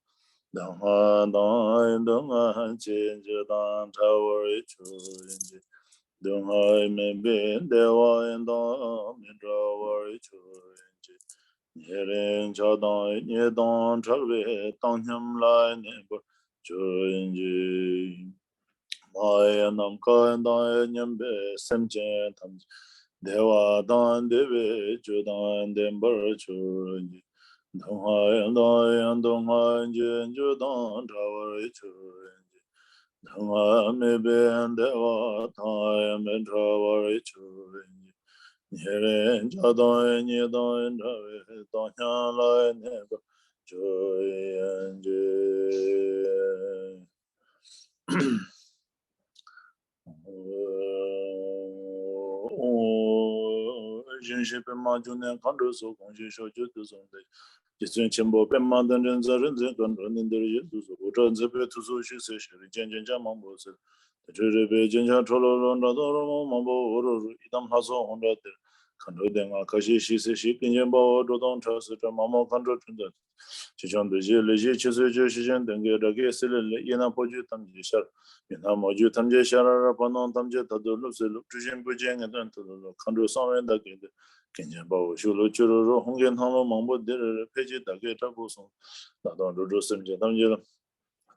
Dang ha dang ha chen je dan tower chu Dung hai me bin dewa en da min ra war chu ye ren cha da ye dan cha ve tang nyam lai ne bo chu ji mai nam ka da nyam be sem che tam dewa dan de ve chu dan den bar chu ji dung hai da dung hai jen chu dan cha war chu me ben dewa ta me tra war chu Yeren jadon yedon rave don la ne chu yanje jin shi pe ma ju ne kan ru so gong shi sho ju tu song de ji zhen qian bo pe ma den ren za ren zhen gan ren de ye tu so wo zhen ze pe tu su shi se shi ri jian jian jia mang bo se zhe zhe be jian jia chuo lo ron da do ro ma bo wo ro yi dam ha so hong de kan ro de nga ka shi shi se shi kin jian bo zhuo dong cha se zhe ma mo kan zhe chun de ji jiang de ji le ji qi se ji shi jian deng ge de ge se le ye na po ju tam ji sha Yena moju tamje sharara panon tamje tadulu se lu chujin bujeng edan tadulu kandu sanwen da ge kenjen bawo shulu chururu hongen hanglo mangbo dere peji da ge tabu song da don ru semje tamje la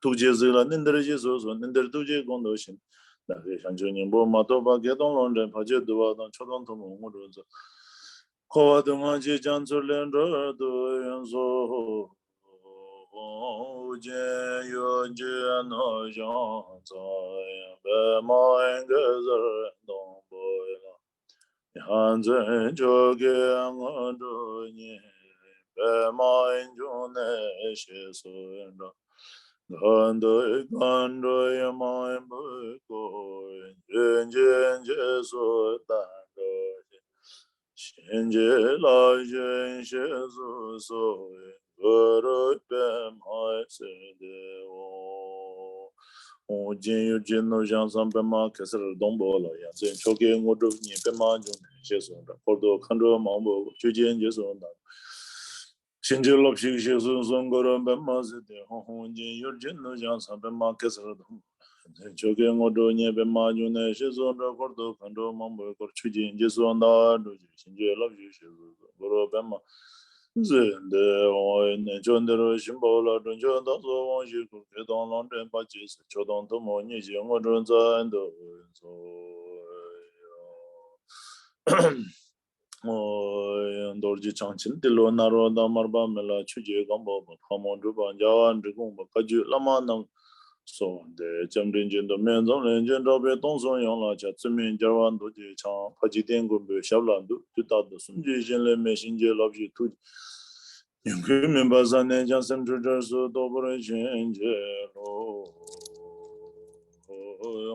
tuje zila nindere je so so nindere tuje gondo shin da ge shanju nyimbo mato ba ge don lon den paje duwa don chodon to mo ngo ro zo ko wa ma je jan zur len ro do yan so Jian yuan jian no zhang zai be ma ge zer dong boi la yan zhen zhe ge ang zhe ni be ma ju ne xie su yan gan de gan de ma bu ko jian jian jie su dan de xian jie la jian xie su su Guru Bem Hai Se De O O Jin Yu Jin No Jiang San Bem Ma Kesar Dong Bo La Yang Zhen Choke Ngo Zhu Ni Bem Ma Jung Xie Sun Da Kordo Kan Zhuo Mang Bo Ju Jian Jie Sun Da Xin Jie Lop Xi Xie Sun Sun Guru Bem Ma Se De Ho Ho Jin Yu Jin No Jiang San Bem Ma Kesar Dong Choke Ngo Zhu Ni Bem Ma Jung Ne Xie Sun Da Kordo Kan Zhuo Mang Bo Kor Chu Jin Jie Sun Da Du Xin Jie Lop Xi Xie Sun Guru Bem Ma Zende Wang Ne Chon De Ro Xin Bo La Zhong Chon Da So Wang Xi Ku Ke Dong Lang Zhen Pa Ji Se Cho Dong To Mo Ni Xi Ngo Zhen Zan De So Dor Ji Chang Chin Ti Lo Na Ro Da Mar Ba Me La Chu Ji Gong Bo Ba Pa Mo Zhu Ba Jia Wan Drikung Ba Ka Ju Lama Nang So De Cham Rin Jin Do Men Zong Len Jin Zhao Be Dong Song Yang La Cha Zhi Min Jia Wan Do Ji Chang Pa Ji Dian Gun Be Xiao Lan Du Ju Da De Sun Ji Xin Le Me Xin Jie Lab Ji Tu Yung Kui Min Ba San Ne Jiang Sem Zhu Zhe Su Do Bu Ren Xin Jie Lo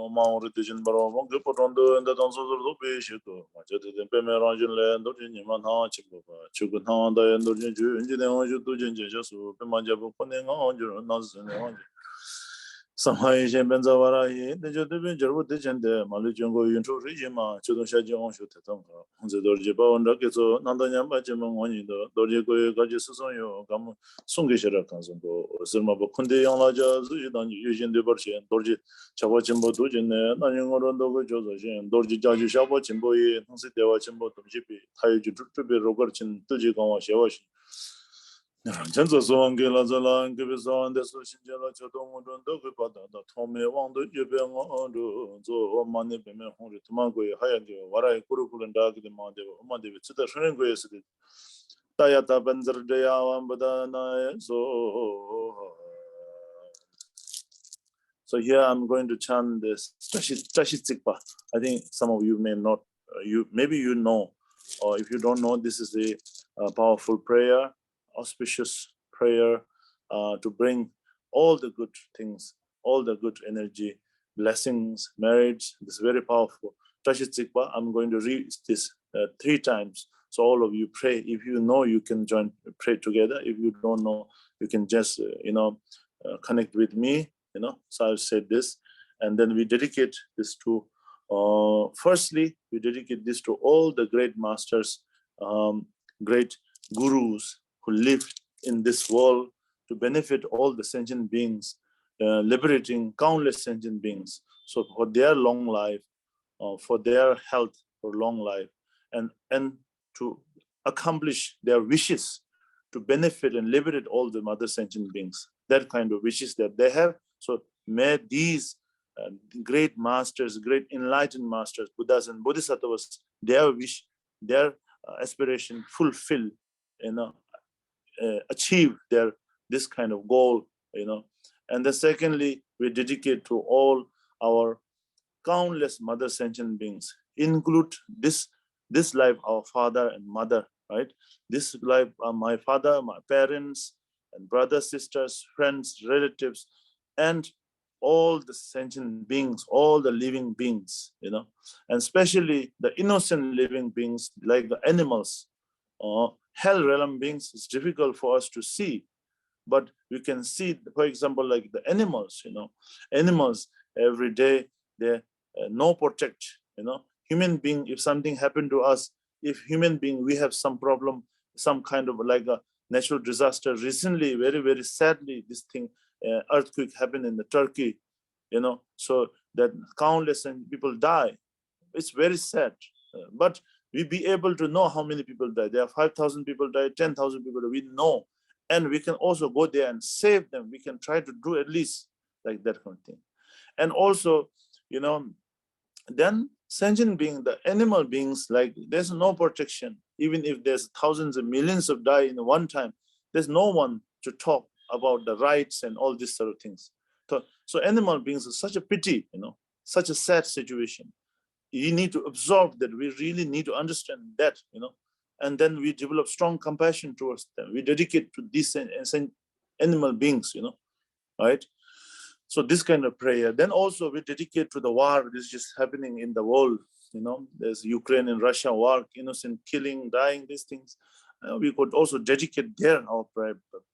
Ma Wu Ri Di Jin Ba Ro Wang Ge Po Zhong De En De Dang Su Zhu Do Bi Xi Do Ma Jie De Den Pe Me Rang Jin Le Do Jin Ni Ma Tang Qi Bo Ba Chu Gun Tang Da Yen Do Jin Ju Yin Ji Den Wang Ju Du Jin Jie Xia Su Pe Ma Jie Bu Kun Ne Nga Wang Ju Ren Na Zi Ne Wang Ji Samhai Shen Ben Za Wa Ra Yi De Ju De Ben Jer Bu De Chen De Ma Lu Jian Guo Yun Chu Ri Ji Ma Chu Dong Xia Ji Wang Shu Te Tong Ka Hong Zi Do Ji Ba Wan Da Ge Zo Nan Da Nian Ba Ji Meng Wang Yi De Do Ji Gui Ga Ji Si Song Yu Ga Mu Song Ge Xie Ra Kan Song Go Sir Ma Ba Kun De Yang La Jia Zi Ji Dan Yu Xin De Bar Xian Do Ji Cha Ba Jin Bo Du Jin Ne Na Yin Ngo Ron Do Ge Jo Zo Xian Do Ji Jia Ji Xia Ba Jin Bo Yi Hong Si De Wa Jin Bo Dong Ji Bi Ta Yu Ji Zhu Zhu Bi Ro Gar Qin Du Ji Gang Wa Xie Wa Xin Chen Zi Su Wang Ge La Zi La Ge Bi Sa Wan De Su Xin Jie La Che Dong Wu Zhong Do Ge Ba Da Da Tong Me Wang De Ye Be Nga An Zhu Zo Ma Ne Be Me Hong Ri Tu Ma Gui Ha Yang Ge Wa Ra Ku Ru Ku Len Da Ge De Ma De Ma De Ci Da Shen Ren Gui Si De Da Ya Da Ben Zer De Ya Wan Ba Da Na So So here I'm going to chant this Chashi Tsikpa. I think some of you may not, maybe you know, or if you don't know, this is a powerful prayer, auspicious prayer to bring all the good things, all the good energy, blessings, marriage. This is very powerful. Chashi Tsikpa, I'm going to read this 3 times. So all of you pray. If you know, you can join, pray together. If you don't know, you can just, connect with me. So I've said this, and then we dedicate this to, firstly, we dedicate this to all the great masters, great gurus who lived in this world to benefit all the sentient beings, liberating countless sentient beings. So for their long life, for their health, for long life, and to accomplish their wishes, to benefit and liberate all the other sentient beings, that kind of wishes that they have. So may these great masters, great enlightened masters, Buddhas and Bodhisattvas, their wish, their aspiration fulfill, achieve this kind of goal, And then secondly, we dedicate to all our countless mother sentient beings, include this life, our father and mother, right? This life, my father, my parents, and brothers, sisters, friends, relatives, and all the sentient beings, all the living beings, and especially the innocent living beings like the animals. Hell realm beings is difficult for us to see, but we can see, for example, like the animals, animals every day, they no protect, human being, if something happened to us, if human being, we have some problem, some kind of like a natural disaster. Recently, very, very sadly, this thing, earthquake happened in the Turkey, so that countless people die. It's very sad, but we be able to know how many people died. There are 5,000 people died, 10,000 people died, we know. And we can also go there and save them. We can try to do at least like that kind of thing. And also, then sentient being, the animal beings, like there's no protection. Even if there's thousands and millions of die in one time, there's no one to talk about the rights and all these sort of things. So animal beings are such a pity, such a sad situation. You need to absorb that. We really need to understand that, and then we develop strong compassion towards them. We dedicate to these animal beings, right? So this kind of prayer. Then also we dedicate to the war. This is just happening in the world, there's Ukraine and Russia war, innocent killing, dying, these things. We could also dedicate our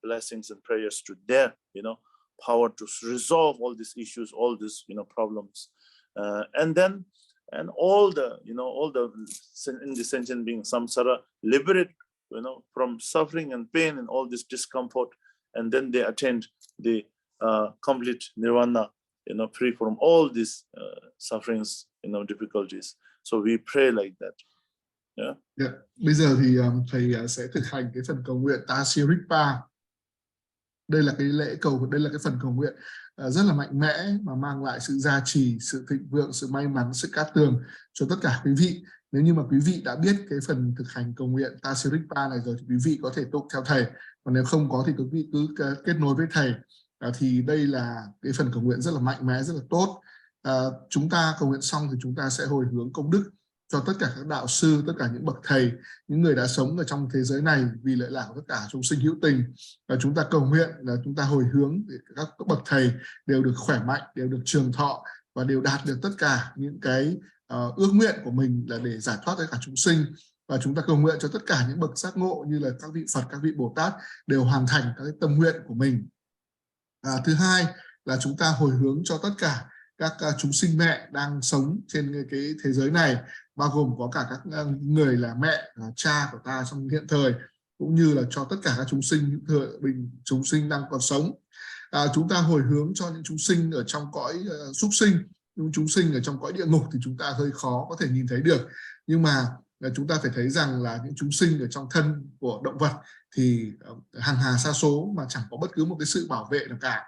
blessings and prayers to their, power to resolve all these issues, all these, problems. And all the, all the sentient beings, samsara, liberate, from suffering and pain and all this discomfort, and then they attain the complete nirvana, free from all these sufferings, difficulties. So we pray like that. Yeah. Bây giờ thì thầy sẽ thực hành cái phần cầu nguyện Tasirikpa. Đây là cái lễ cầu, đây là cái phần cầu nguyện rất là mạnh mẽ mà mang lại sự gia trì, sự thịnh vượng, sự may mắn, sự cát tường cho tất cả quý vị. Nếu như mà quý vị đã biết cái phần thực hành cầu nguyện Tasirikpa này rồi thì quý vị có thể tụng theo thầy. Còn nếu không có thì quý vị cứ kết nối với thầy. Thì đây là cái phần cầu nguyện rất là mạnh mẽ, rất là tốt. Chúng ta cầu nguyện xong thì chúng ta sẽ hồi hướng công đức cho tất cả các đạo sư, tất cả những bậc thầy, những người đã sống ở trong thế giới này vì lợi lạc của tất cả chúng sinh hữu tình. Và chúng ta cầu nguyện là chúng ta hồi hướng để các bậc thầy đều được khỏe mạnh, đều được trường thọ và đều đạt được tất cả những cái ước nguyện của mình là để giải thoát tất cả chúng sinh. Và chúng ta cầu nguyện cho tất cả những bậc giác ngộ như là các vị Phật, các vị Bồ Tát đều hoàn thành các cái tâm nguyện của mình. Thứ hai là chúng ta hồi hướng cho tất cả các chúng sinh mẹ đang sống trên cái thế giới này, bao gồm có cả các người là mẹ, là cha của ta trong hiện thời, cũng như là cho tất cả các chúng sinh chúng sinh đang còn sống. Chúng ta hồi hướng cho những chúng sinh ở trong cõi súc sinh, những chúng sinh ở trong cõi địa ngục thì chúng ta hơi khó có thể nhìn thấy được, nhưng mà chúng ta phải thấy rằng là những chúng sinh ở trong thân của động vật thì hàng hà sa số mà chẳng có bất cứ một cái sự bảo vệ nào cả.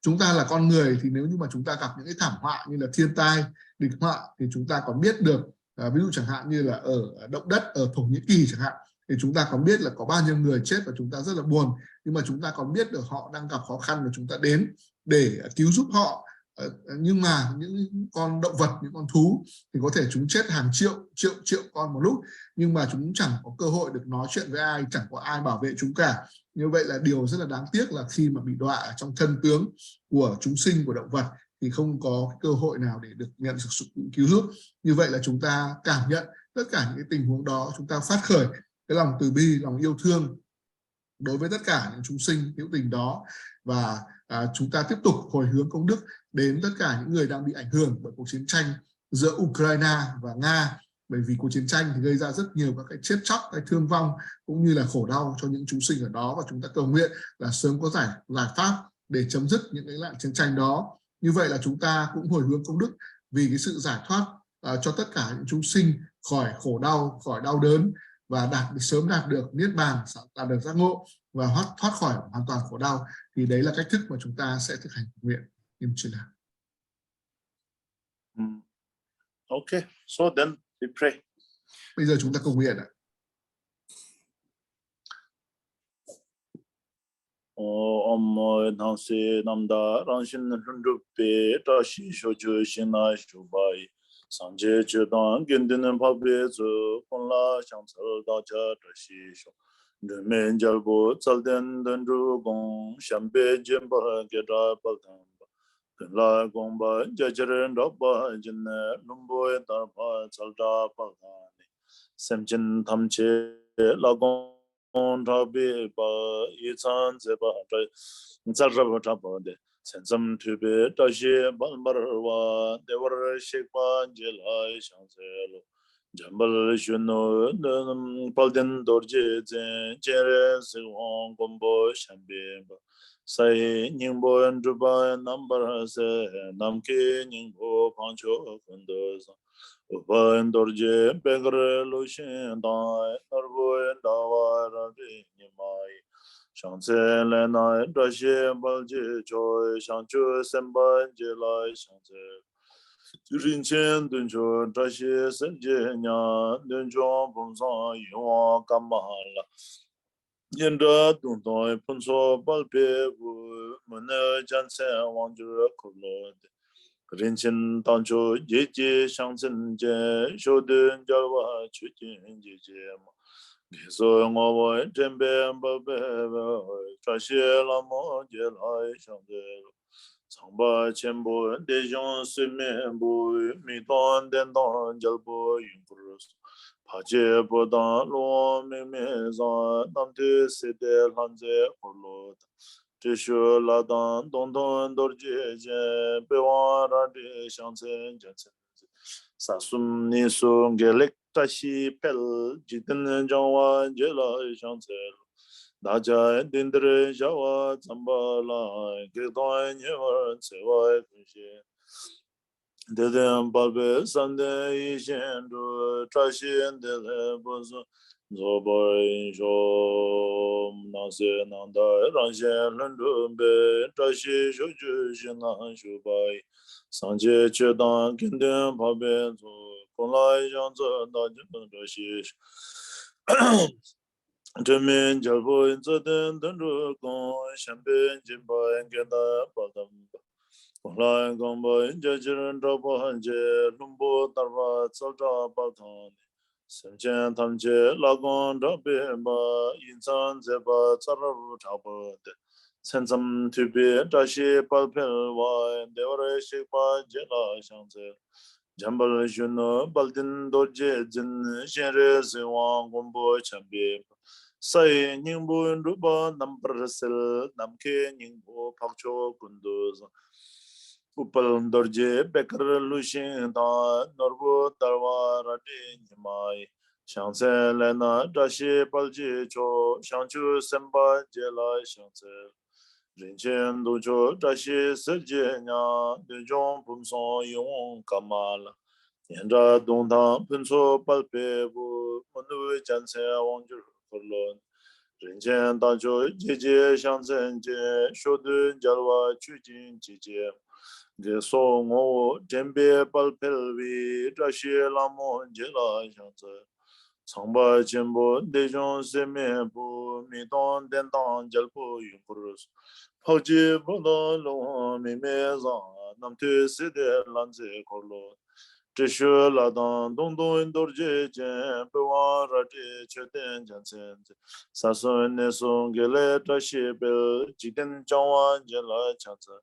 Chúng ta là con người thì nếu như mà chúng ta gặp những cái thảm họa như là thiên tai, địch họa thì chúng ta còn biết được, ví dụ chẳng hạn như là ở động đất ở Thổ Nhĩ Kỳ chẳng hạn, thì chúng ta còn biết là có bao nhiêu người chết và chúng ta rất là buồn, nhưng mà chúng ta còn biết được họ đang gặp khó khăn và chúng ta đến để cứu giúp họ. Nhưng mà những con động vật, những con thú thì có thể chúng chết hàng triệu con một lúc, nhưng mà chúng chẳng có cơ hội được nói chuyện với ai, chẳng có ai bảo vệ chúng cả. Như vậy là điều rất là đáng tiếc là khi mà bị đọa ở trong thân tướng của chúng sinh, của động vật thì không có cơ hội nào để được nhận được sự cứu giúp. Như vậy là chúng ta cảm nhận tất cả những cái tình huống đó, chúng ta phát khởi cái lòng từ bi, lòng yêu thương đối với tất cả những chúng sinh hữu tình đó, và chúng ta tiếp tục hồi hướng công đức đến tất cả những người đang bị ảnh hưởng bởi cuộc chiến tranh giữa Ukraine và Nga. bởi vì cuộc chiến tranh thì gây ra rất nhiều các cái chết chóc, cái thương vong cũng như là khổ đau cho những chúng sinh ở đó, và chúng ta cầu nguyện là sớm có giải pháp để chấm dứt những cái nạn chiến tranh đó. Như vậy là chúng ta cũng hồi hướng công đức vì cái sự giải thoát cho tất cả những chúng sinh khỏi khổ đau, khỏi đau đớn, và sớm đạt được niết bàn, đạt được giác ngộ và thoát khỏi hoàn toàn khổ đau. Thì đấy là cách thức mà chúng ta sẽ thực hành nguyện niệm truyền đạo. Okay, so then we pray. Bây giờ chúng ta cầu nguyện ạ. Om Nam Se Nam Da Ran Shin Run Ru Pe Ta Shi Sho Ju Shin Na Shu Bai San Je Che Dan Gen Den Pa Be Zu Kon La Shang Chal Da Cha Ta Shi Sho De Men Jal Bo Chal Den Den Ru Gong Sham Be Jem Ba Ge Da Ba Tam Ba Ken La Gong Ba Ja Ren Da Ba Jin Ne Lum Bo Da Ba Chal Da Ba Ga Ni Sem Jin Tham Che La Gong on Rabi ba Yitan Zeba Zalraba Tabode, Sensum to be Tashi Balmarwa, they were Shekwa Jelai Shanselo, Jambal Shuno, Palden Dorje, Jere Silong Gombo Shambib, Sai Nimbo and Dubai number se Namki Nimbo Pancho Kundoza. Upan dorje pegre lushin dai narbo dawa rari nimai shangse lena dashi balje joy shangchu semba jelai shangse rinchen dunjo dashi senje nya dunjo bumsa yuwa kamala yenda dundoi punso balpe bu mena janse wangju kulod Rinchen Tancho Jeje Shangsen Je Shodun Jalwa Chutin Jeje Giso Ngowo Jembe Mbabe Trashi Lama Jelai Shangde Sangba Chenbo Dejon Sumembo Miton Dendan Jalbo Yunkurus Pache Bodan Lo Mimeza Namde Sede Lanze Kurlot Tishu Ladan Dondon Dorje Bewan Radi Shansen Jansen Sasum Nisu Gelek Tashi Pel Jitin Jawa Jela Shansen Daja Dindre Jawa Zambala Gildoin Yevar Sewa Kunshi Dedem Balbe Sande Ishendu Trashin Dele Bozo Zoboy Jom Nase Nanda Ranshen Lundumbe Trashi Shuju Shina Shubai Sanje Chedan Kindem Pabe Zo Konlai Janza Dajun Rashi Demin Jalbo Inzaden Dendru Kon Shamben Jimba Engeda Padam Konlai Gomba Injajiran Drapa Hanje Lumbo Tarva Tsalta Patan Semchen Tamche Lagon Rabimba Insan Zeba Tsaravu Tabode Sensam Tubi Dashi Palpil Wai Devare Shikpa Jela Shanze Jambal Juno Baldin Dorje Zin Shenre Ziwang Gombo Chambi Sai Ningbu Ruba Namprasil Namke Ningbu Pakcho Kunduz Upal Dorje Bekar Lushin Da Norbu Darwa Radi Nimai Shanse Lena Dashi Palji Cho Shanchu Semba Jela Shanse Rinchen Dojo Dashi Serje Nya Dejong Pumson Yung Kamal Yendra Dongtang Punso Palpe Bu Manu Janse Wangjur Kurlon Rinchen Dajo Jeje Shansen Je Shodun Jalwa Chujin Jeje Geso Ngo Jembe Palpelvi Dashi Lamo Jela Shanse Sangba Jembo Dejon Seme Bu Midon Dendan Jalpo Yunkurus Hoji Bodo Lo Mimeza Namtu Side Lanze Korlo Tishu Ladan Dondon Dorje Jen Bewan Rati Cheten Jansen Sasun Nesun Gele Dashi Bel Jiten Jawan Jela Chansa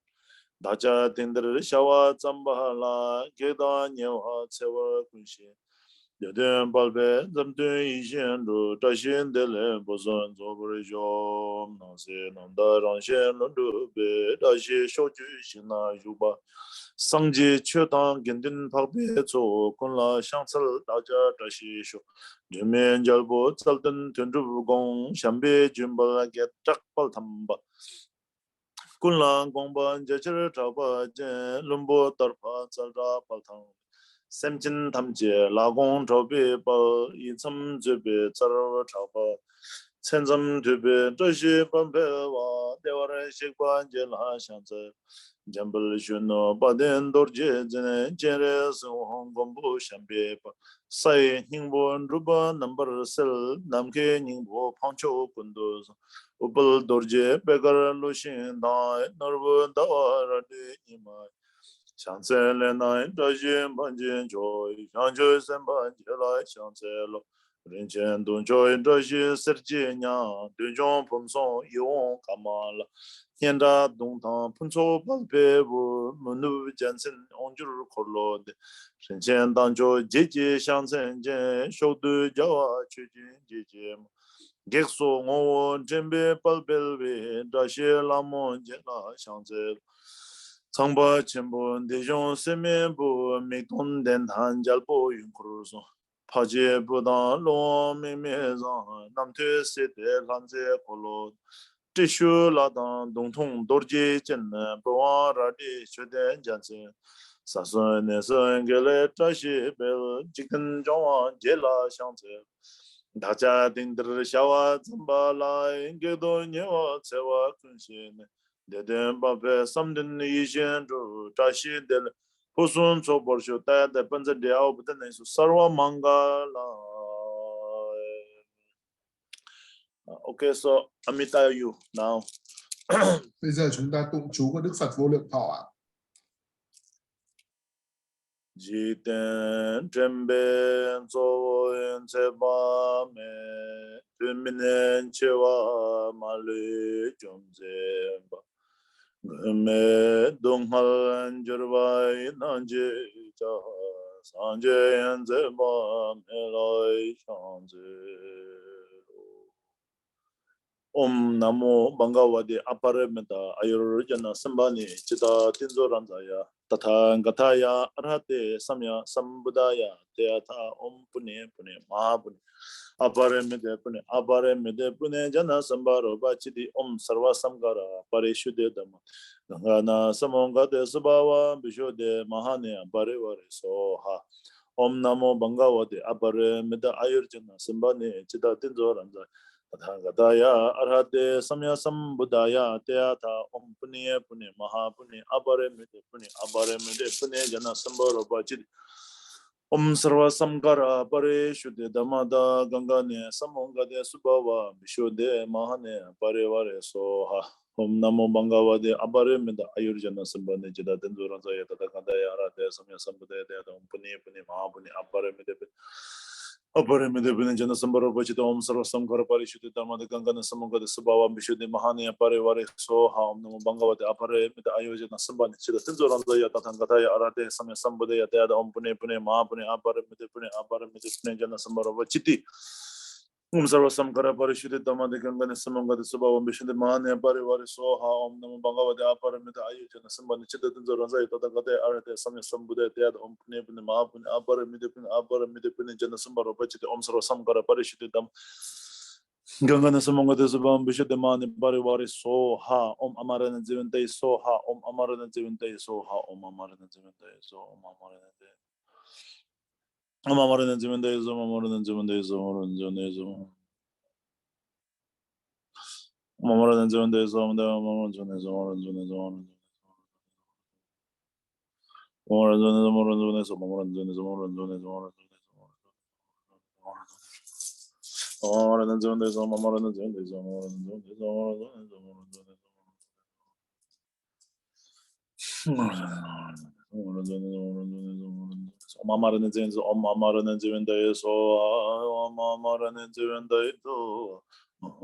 Daja Tindr Shawa Zambala Geda Nyewa Tsewa Kunshi Yadem balbe zamte ishen ru tashin dele bozon zobrijo nase nanda ranshen lundu be dashi shoju shina yuba sangji chetan gendin pakbe zo kunla shangsal daja dashi sho Jumen jalbo tsalten tundru gong shambe jumbala get takpal thamba kunla gongba jachir traba jen lumbo tarpa tsalra palthang Semchin Tamje, Lagong Tobi, Yitzam Zubi, Tsarava Chapa, Senzam Dubi, Doshi Pampewa, Devara Shikwa, Jela Shanse, Jambal Shuno, Baden Dorje, Jere, Hong Gombo, Shambe, Sai, Ningbo, Ruba, Number Cell, Namke, Ningbo, Pancho, Kunduz, Upal Dorje, Beggar, Lushin, Dai, Norbu, Dawara, Imai. Shansele nai dajin banjin joy, shanjo senban jelai shanselo. Rinchen dun joy dajin serji nya, dunjong pumson yon kamala. Hienda dung tang punso palpebu, munu jansen onjur korlode. Rinchen dan joy jeji shansen jen, shodu jawa chujin jeji. Gekso ngowo jembe palpelwe, dashi lamon jela shanselo. Sangpa chenpo dejong semenpo mikton den tan jalpo yunkruso. Paje budan lo mingme zang namte sete lanze kolo. Tishu ladan dongtong dorje chen bawa radi shoden janse. Sasun nesun gele tashi bel jikin jongwa jela shangse. Dacha dingdr shawa zamba lai gedo nyewa tsewa kunshin. Deden babe samden yishen ru tashi del pusun so borsho ta de panza de au buten su sarva mangala. Okay, so Amita, you now. Bây giờ chúng ta tụng chú của Đức Phật Vô Lượng Thọ ạ. Jiten tremben zoen seba me tuminen chewa mali jomzeba. Me donghal jurvai nanje cha sanje yanzeba melai shanze. Om Namo Bhagavate Aparamita Ayurjana Sambhani Chita Tinzoranzaya Tatha Gataya Arhate Samya Sambuddhaya Teatha Om Pune Pune Mahapune Aparamite Pune Aparamite Pune Jana Sambharo Bachiti Om Sarva Samgara Parishuddhe Dhamma Gangana Samongate Subhava Vishode Mahane Parivare Soha Om Namo Bhagavate Aparamita Ayurjana Sambhani Chita Tinzoranzaya Tathāgataya arhate samya sambuddhaya teatha om punya punya maha punya aparamite punya jana sambharo bachit om sarva samkara pare shuddhe dhammada gangane samongade subhava vishode mahane parivare soha om namo bhagavate aparamita ayurjana sambhane jada tenduranzaya tathāgataya arhate samya sambuddhaya teatha om punya maha punya aparamite Aparamite Punya Jana Sambharo Bachita Om Sarva Samkara Parishudhe Dhammada Gangana Samongade Subhava Vishudhe Mahane Parivare Soha Om Namo Bhagavate Aparamita Ayurjana Sambhane Chita Tinzoranzaya Tathāgataya Arhate Samya Sambuddhaya Teatha Om Punya Maha Punya Aparamite Punya Jana Sambharo Bachiti Om Sarva Samkara Parishudhe Dhammada Gangana Samongade Subhava Vishudhe Mahane Parivare Soha Om Namo Bhagavate Aparamita Ayurjana Sambhane Chita Tinzoranzaya Tathāgataya Arhate Samya Sambuddhaya Teatha Om Punya Maha Punya Aparamite Punya Jana Sambharo Bachiti Om Sarva Samkara Parishudhe Dhammada Gangana Samongade Subhava Vishudhe Mahane Parivare Soha Om Amarana Jivante Soha Om Amarana Jivante Soha Om Amarana Jivante Soha Om Amarana Amarana Jivante Soha Amarana Jivante Soha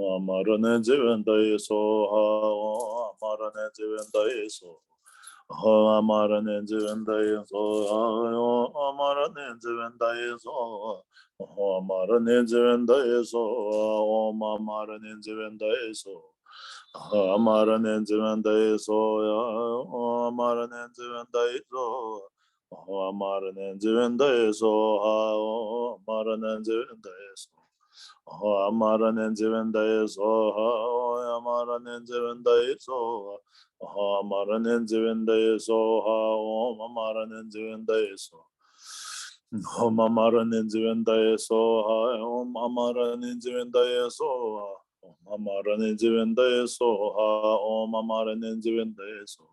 Amarana Jivante Soha Amarana Jivante Soha Amaran Zivendai so, Amaran Zivendai so, Amaran Zivendai so, Amaran Zivendai so, Amaran Zivendai so, Amaran Zivendai so, Amaran Zivendai so, Amaran Zivendai so. Amaran and Zivendai so, Amaran and Zivendai so, Amaran and Zivendai so, Amaran and Zivendai so, Amaran and Zivendai so, Amaran and Zivendai so, Amaran and Zivendai so, Amaran and Zivendai so.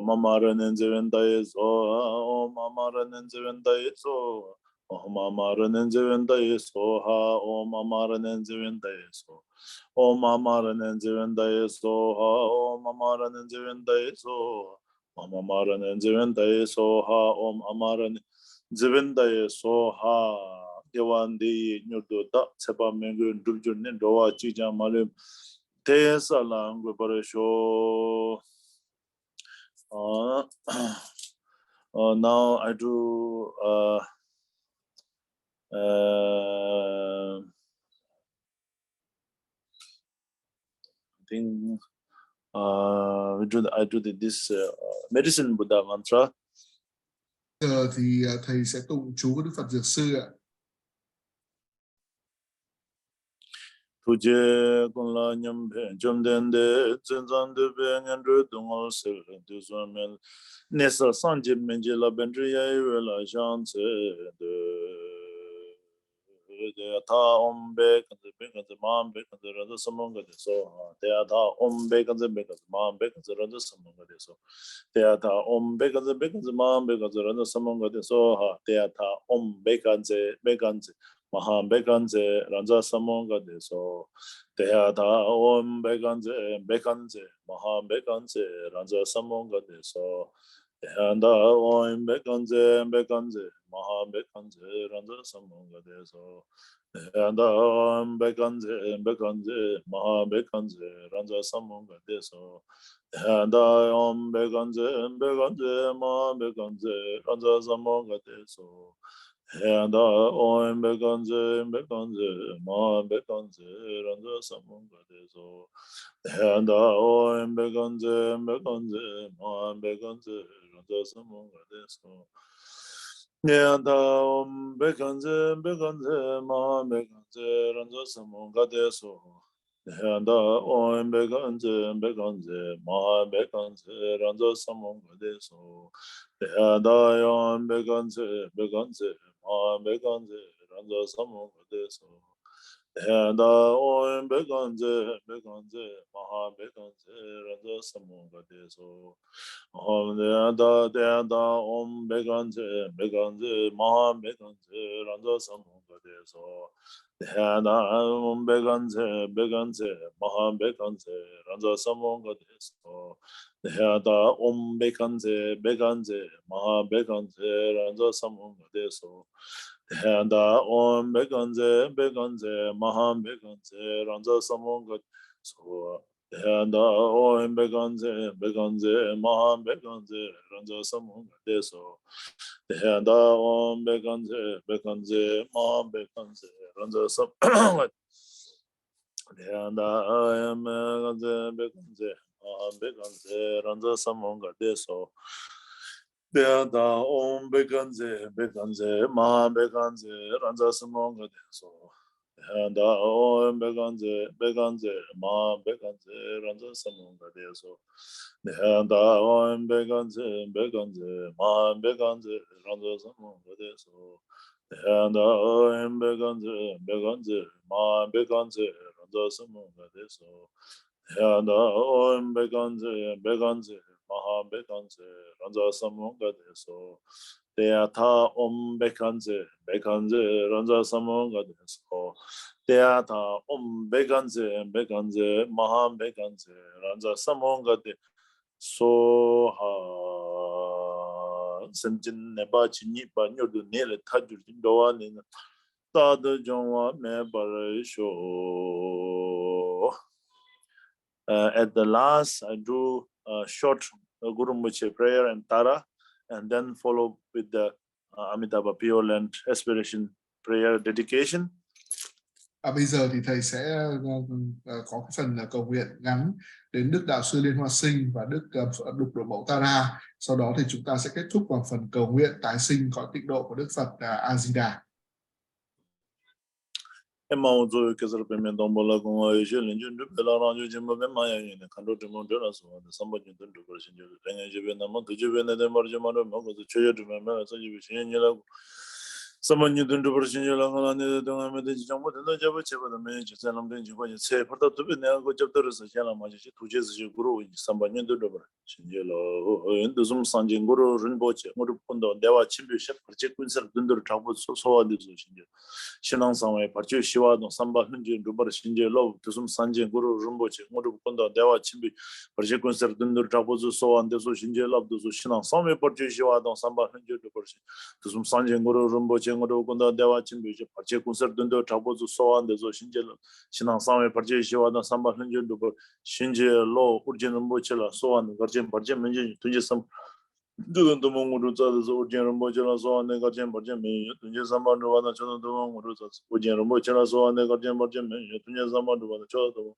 Amaran and Zivendai so, Amaran and Zivendai so. Om Amaran and Zivendai so ha, Om Amaran and Zivendai so, Om Amaran and Zivendai so ha, Om Amaran and Zivendai so, Om Amaran and Zivendai so ha, Om Amaran Zivendai so ha, Yawandi Nududa, Sepa Mengu, Dujun, Doa Chija Malim, Tesa Langu Parisho. Now I do. I think I do this medicine Buddha mantra. Giờ thì thầy sẽ tụng chú của Đức Phật Dược Sư ạ. Tuje con la nhâm bền chôm đen đê chân gian đê bền ngân rư tung al sel tu xuân men nesa san jim men je la ben tri ai ve la jan se de ta om be kan de mam be kan de ra samong ga de so de ta om be kan de mam be kan de ra samong ga de so de ta om be kan de mam be kan de ra samong ga de so ha de ta om be kan de Maham Bekanze, Ranza Samonga de so, Teata Om Bekanze, Maham Bekanze, Ranza Samonga de so, Tehanda Om Bekanze, Maham Bekanze, Ranza Samonga de so, Tehanda Om Bekanze, Maham Bekanze, Ranza Samonga de so, Tehanda Om Bekanze, Maham Bekanze, Ranza Samonga de so. And Om Bekanze, Ma Bekanze, Ranza Samunga de so. And Om Bekanze, Ma Bekanze, Ranza Samunga de so. And Om Bekanze, Ma Bekanze, Ranza Samunga de so. And Om Bekanze, Ma Bekanze, Ranza Samunga de so. And Om Bekanze, Ma Bekanze, Ranza Samunga de so. And Om Bekanze, Ma Bekanze, Ranza Samunga de so. Om Deada, Om Bekanze, Ma Bekanze, Ranza Samunga de so. And Om Bekanze, Ma Bekanze, Ranza Samunga de so. Hada Om Bekanze, Ma Bekanze, Ranza Samunga de so. Hada Om Bekanze, Ma Bekanze, Ranza Samunga de so. Hada Om Bekanze, Ma Bekanze, Ranza Samunga de so. Hada Om Bekanze, Ma Bekanze, Ranza Samunga. Hada Om Bekanze, Bekanze, Ranza Samunga de so. Beada Om Bekanze, Ma Bekanze, Ranza Samunga de so. Beada Om Bekanze, Ma Bekanze, Ranza Samunga de so. Beada Om Bekanze, Ma Bekanze, Ranza Samunga de so. Beada Om Bekanze, Ma Bekanze, Ranza Samunga de so. And Om Bekanze, Ma Bekanze, Ranza Samunga de so. Teata Om Bekanze, Ranza Samunga de so. Teata Om Bekanze, Ma Bekanze, Ranza Samunga de so. Ha Sentin Neba Chini Banyo Nele Tajur Doan Tada Jongwa Me Barisho. At the last, I drew a short Guru Rinpoche prayer and Tara, and then follow with the Amitabha Pure Land Aspiration Prayer Dedication. Bây giờ thì thầy sẽ có cái phần cầu nguyện ngắn đến Đức Đạo sư Liên Hoa Sinh và Đức Đục Độ Mẫu Tara. Sau đó thì chúng ta sẽ kết thúc bằng phần cầu nguyện tái sinh cõi tịnh độ của Đức Phật A Di Đà. Em mong rồi cái sự bên đồng bộ là cũng ở dưới lên trên được là nó dưới mà bên mai này khán đồ trong đó là số là sắm bao nhiêu tuần được rồi xin rồi anh ấy bên nằm từ dưới bên này mà rồi mà có chơi được mà sao dưới bên như là sắm bao nhiêu tuần được rồi xin rồi là nó này đó mà để trong một đó chấp chấp đó mình chỉ sẽ làm đến chỉ có sẽ phát tập bên này có chấp được rồi sẽ làm mà chỉ thu chế dưới guru sắm bao nhiêu tuần được rồi xin rồi là 인도 좀 산진 guru Rinpoche guru 본도 대화 침비셰 프로젝트 군설 분들 잡고 소소하듯이 xin rồi 신앙 상황에 발주 시와도 삼바 현재 루바르 신제로 두숨 산진 guru Rinpoche guru 본도 대화 침비 프로젝트 군설 분들 잡고 소소한데서 신제로 두수 신앙 상황에 발주 시와도 삼바 현재 루바르 두숨 산진 guru Rinpoche guru 본도 대화 침비 프로젝트 군설 분들 잡고 소소한데서 신제로 신앙 상황에 발주 시와도 삼바 현재 루바르 신제로 우리는 Rinpoche라 소한 거진 버제 문제 tunje sam dudun to monguru za zo urjen Rinpoche la so ne garjen barjen me tunje samban ro na chodo to monguru za urjen Rinpoche la so ne garjen barjen me tunje samban ro na chodo to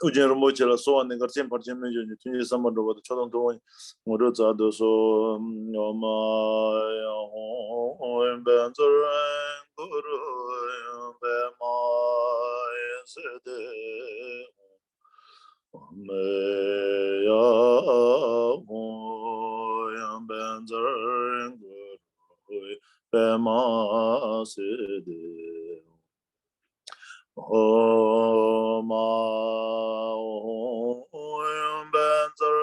urjen Rinpoche la so ne garjen barjen me tunje samban ro na chodo to monguru za do so ma ya ho en ben zren guru be ma se de Meya Hoyam Benzar Guru Bema Sede Homa Hoyam Benzar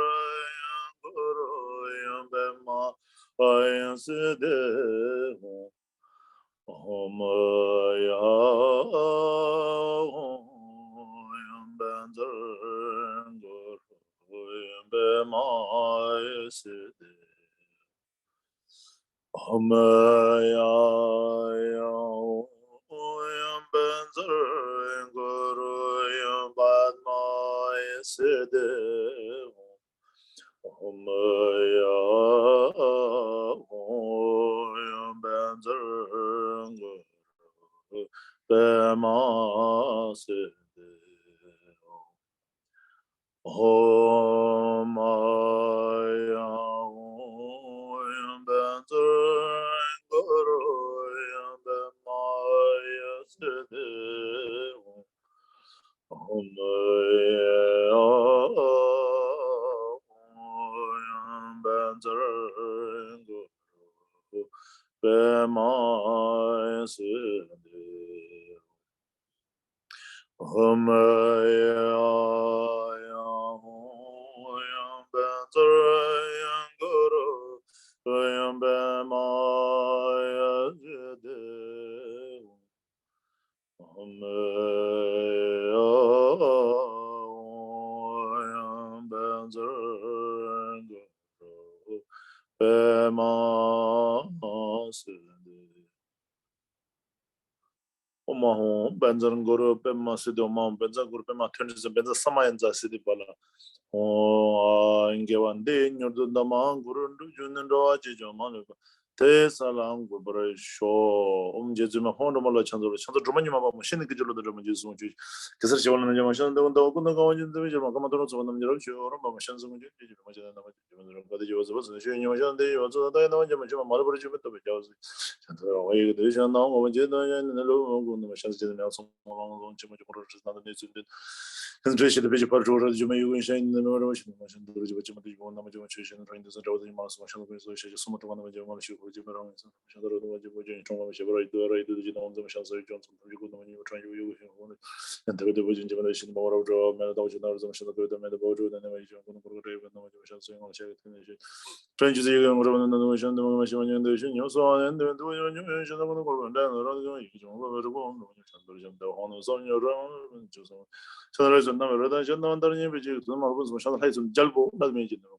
Guru Bema Hoyam Sede Homaya Benzar Bema Sede Homaya Benzar Guru Badma Sede Homaya Benzar Guru Bema Sede Om Maya Benzar Guru Bema Sede Om Maya Benzar Guru Bema Sede Om Omahon benzer guru pemma sidi omahon benzer guru pemma tönüze benzer samayenza sidi bala o ingewande nyordo dama guru ndujunen roaje jomanu te salam gubra sho umjezuma hono mala chanzo romanyi maba machine gijolo de romanyi sunju kesar chawala na machine de onda okunda gawanje de jama kama tono so nam jero sho ro machine sunju de machine na machine gade jo so so sho machine de yo so da na machine mala bro jo to be jaw chanzo oye de jan na mo je da na lo gunda machine de na so mo chimo jo ro na de sunju concentration de be par jo ro jo me yu shin no ro machine de jo chimo de mo na mo jo shin ro de so ro de ma so machine ko so sho so mo to na mo jo ma sho ko jo ro Shadaro do wajibu jeni chonga mashibara idora idu jina onza mashansa Johnson jiku do mani utran yu and the wajin jibana shin mawara do mena do jina arza mashansa do da mena bojo da nema jiku no kurgo rebe no wajibu mashansa yu mashe tene shi trenji ziga ngoro no no mashan do mashan do shin yo so and do yo yo shin no kurgo da no ro do yi jo go ro no chan do jam da hono so yo ro jo so so ro jin na ro da jin no andar ni be ji do ma bu mashan hay sun jalbo da me jin no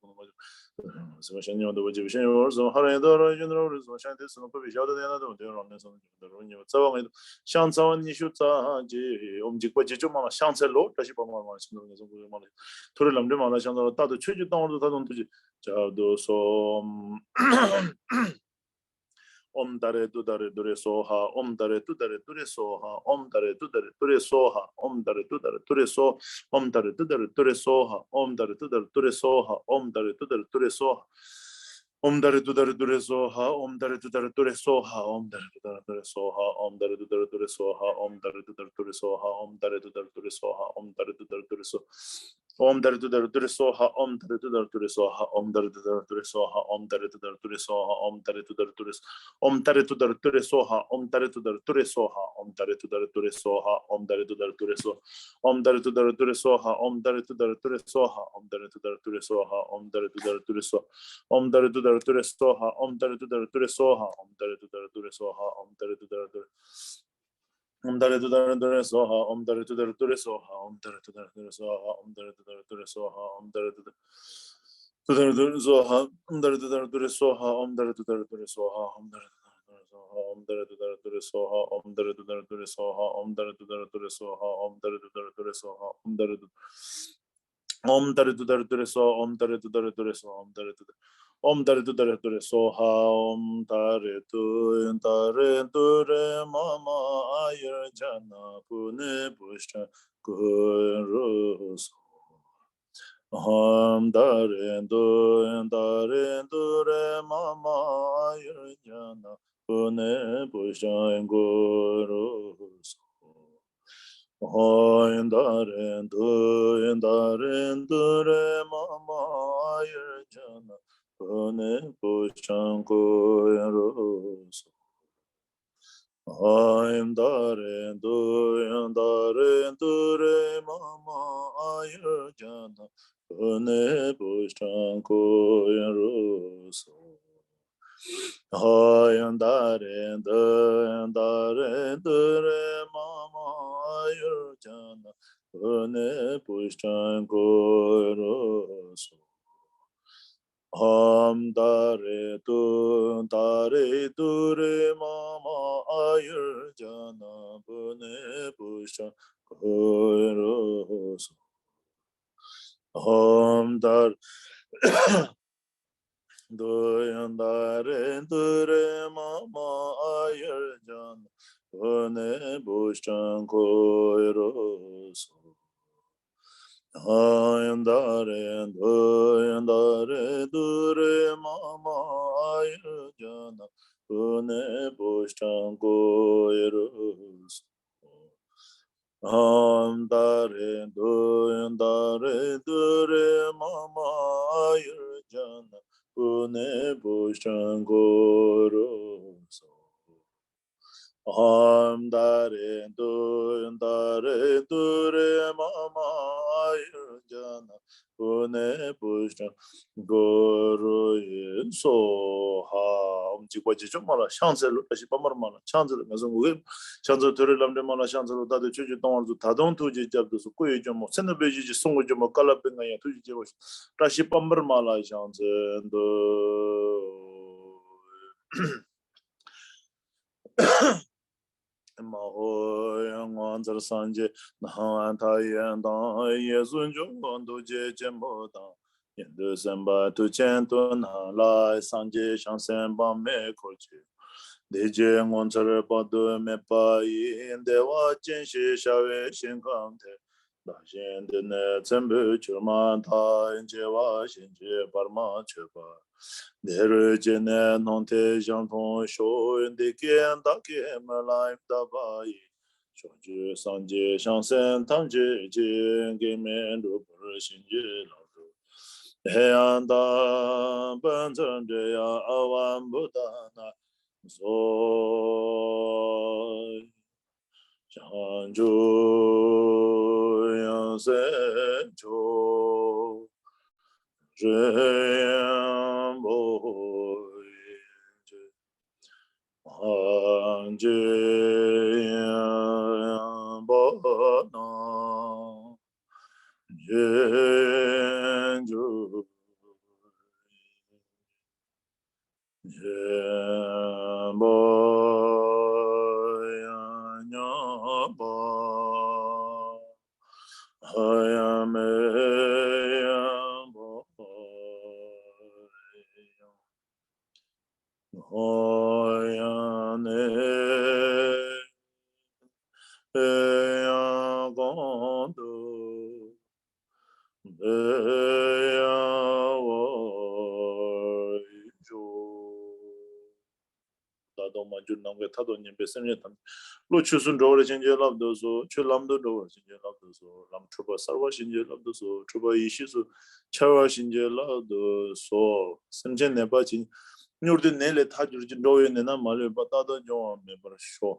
Om dare tu dare dure soha, om dare tu dare dure soha, om dare tu dare dure soha, om dare tu dare dure so, om dare tu dare dure soha, om dare tu dare dure soha, om dare tu dare dure soha. Om dare tu dare dure soha, om dare tu dare dure soha, om dare tu dare dure soha, om dare tu dare dure soha, om dare tu dare dure soha, om dare tu dare dure soha, om dare tu dare dure soha. Om dare tu dare dure soha, om dare tu dare dure soha, om dare tu dare dure soha, om dare tu dare dure soha, om dare tu dare dure om dare tu dare dure soha, om dare tu dare dure soha, om dare tu dare dure soha, om dare tu dare dure soha, om dare tu dare dure soha, om dare tu dare dure soha, om dare tu dare dure soha, om dare tu dare dure soha, om dare tu dare dure soha, om dare tu dare dure soha, om dare tu dare dure soha, om dare tu dare dure Om dare tu dare dure soha, om dare tu dare dure soha, om dare tu dare dure soha, om dare tu dare dure soha, om dare tu dare dure soha, om dare tu dare dure soha, om dare tu dare dure soha, om dare tu dare dure soha, om dare tu dare dure soha, om dare tu dare dure soha, om dare tu dare dure soha, om dare tu om dare tu dare dure soha, om dare tu dare dure soha, om dare tu Om dare tu dare dure soha, om dare tu dare dure mama ayar jana pune pushta kurus. Om dare dure mama ayar jana pune pushta kurus. Om dare dure mama ayar jana Pune pushang koyaros. I'm dare dure mama ayajana. Pune pushang koyaros. I'm dare dure mama ayajana. Pune pushang koyaros. Om dare dure mama ayur jana pune pusha koiros. Om dare dure mama ayur jana pune pusha koiros. Om dare dure mama ayur jana pune pushtan koiros. Om dare dure mama ayur jana pune pushtan koiros. Om dare dure mama ayur jana pune pushta goro so ha om ji kwaji chok mala chance lu tashi pamar mala chance lu ngazo ngwe chance tere lamde mala chance lu dade chuji tong zu tadong tu ji jabdo su kuye jo mo sene beji ji songo jo mo kala pe ngaya tu ji je tashi pamar mala chance ndo Mahoyanganzar Sanje Nahantayan Yesun Jondo Jemboda Yendu Semba Tu Chento Nalai Sanje Shansemba Me Kochi Deje Ngonzar Padu Mepa Yin Dewa Jenshi Shawe Shinkamte Dajen Dene Tsembu Churman Ta Injewa Shinje Parma Chepa Derujene nonte janton sho inde kien da ke malaim da bai shoju sanje shansen tamje je gemen do shinje la do heanda banzan de ya awan budana so janju yanse jo ma jun nang ge thado nyen be sem ye tam lo chu sun do re chen je lab do so chu lam do do chen je lab do so lam chuba sarwa shin je lab do so chuba yi shi so chawa shin je lab do so sem je ne ba chin nyur de ne le tha jur jin do ye ne na ma le ba ta do jo me bar sho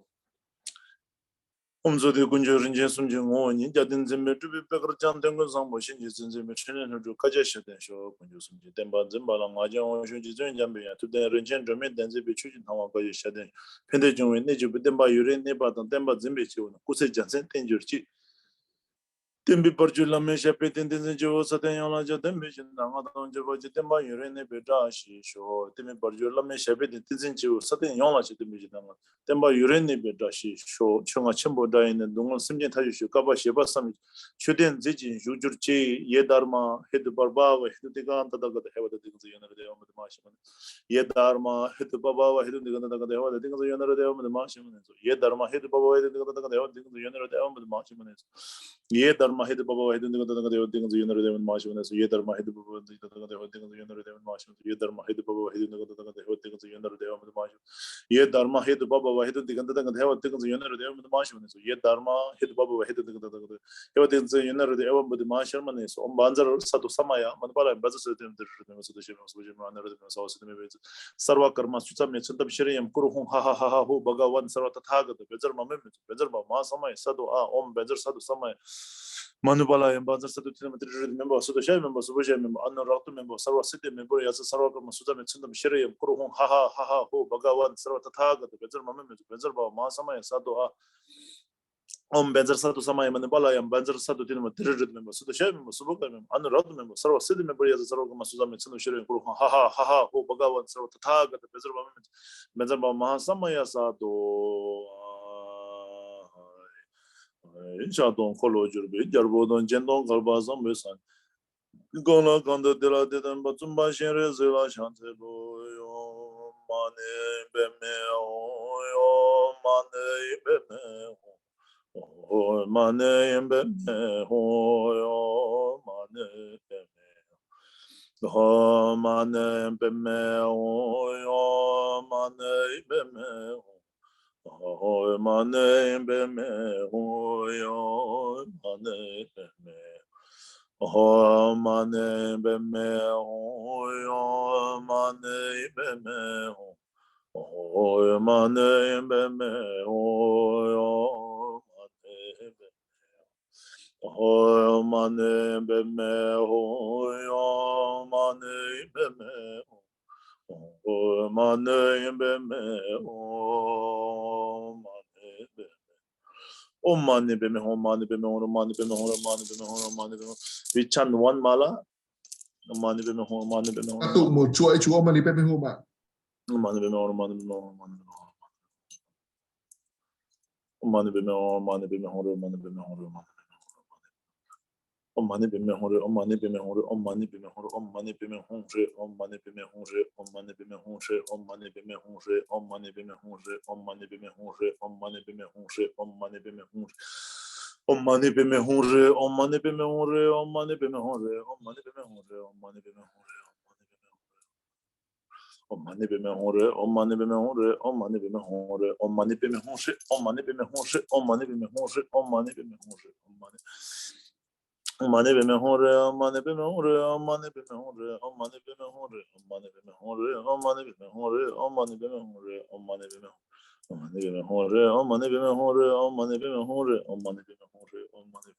omzo de gunjo rin je sum je ngo ni ja den zem me tu be pe kar chan den go sang mo shin je zin zem me chen ne ju ka ja shi den sho gunjo sum je den ba zem ba la ma ja wo shu ji zhen jam be ya tu den ren chen zhe me den ze be chu jin ta wa ga ye sha den pen de jong we ne ju be den ba yu re ne ba den ba zem be chi wo ku se jan sen ten jur chi Tembi parju lame shape ten ten jo saten yala jo tembi jinda ngadon jo baje temba yure ne beta shi sho tembi parju lame shape ten ten jo saten yala chi tembi jinda temba yure ne beta shi sho chunga chembo dai ne dungal simjen taju sho kaba sheba sam chuden zejin jujur chi ye dharma hed barba wa hed digan tada gada hewa de dinga yonara de amad ma shi ye dharma hed baba wa hed digan tada gada hewa de dinga yonara de amad ma shi ye dharma hed baba wa hed digan tada gada hewa de dinga yonara de amad ma shi ye dharma hed baba hed dinga tada gada hewa de dinga yonara de amad ma shi ye dharma hed baba hed tada gada hewa de dinga yonara de amad ma shi ye dharma hed baba hed dinga tada gada hewa de dinga yonara de amad ma shi ye dharma hed baba wa hed dinga tada gada hewa de dinga yonara de amad ma shi ye dharma hed baba wa hed dinga tada gada hewa de dinga yonara de amad ma shi so banzar satu samaya man pala bazar se dem der dem so de shem so je man der dem so se dem be sarva karma suta me chundam shriyam kuruhum ha ha ha hu bhagavan sarva tathagat bezar mame bezar ma samay sadu a om bezar sadu samay manubala yam bazar sadu tim der member so de shem member so je member anna ratu member sarva siddhi member yas sarva karma suta me chundam shriyam kuruhum ha ha hu bhagavan sarva tathagat bezar mame bezar ma samay sadu a om benzer satu samay man bala yam benzer satu tin ma dirrid member so de shem member so bokam an rad member sarva siddhi member yas sarva karma suta me chundam shriyam kuruhum ha ha hu bhagavan sarva tathagat bezar ma samay sadu Inşaatın kolojur bir carbodon cendon kalbazan besan. Gona kanda dela deden batun başın rezela şantelo yo mane beme yo mane beme o mane beme yo mane beme ho mane beme yo mane beme Oh, my name be me, oh, my name be me. Oh, my name be me, oh, my name be me. Oh, my name be me, oh, my name be me. Oh, my name be me, oh, my name be me. Oh, my name be me, oh, my name be me. Oh, my name be me, oh, my name be me, oh, my name be me, oh, my name be me, oh, my name be me. We chant one mala. Oh, my name be me, oh, my name be me, oh, tụng một chuỗi chú Om Mani Padme Hum ạ. my name be me, oh, my name be me, oh, my name be me. Oh, my name be me, oh, my name be me, oh, my name be me, oh, my Om mani be me hore, om mani be me hore, om mani be me hore, om mani be me hore, om mani be me hore, om mani be me hore, om mani be me hore, om mani be me hore, om mani be me hore, om mani be me hore, om mani be me hore. Om mani be me hore, om mani be me hore, om mani be me hore, om mani be me hore, om mani be me hore. Om mani be me hore, om mani be me hore, om mani be me hore, om mani be me hore, om mani be me hore, om mani be me hore, om mani be me hore, om mani Money be me hore, money be me hore, money be me hore, money be me hore, money be me hore, money be me hore, money be me hore, money be me money be me hore, money be me hore, money be me hore, money be me hore, money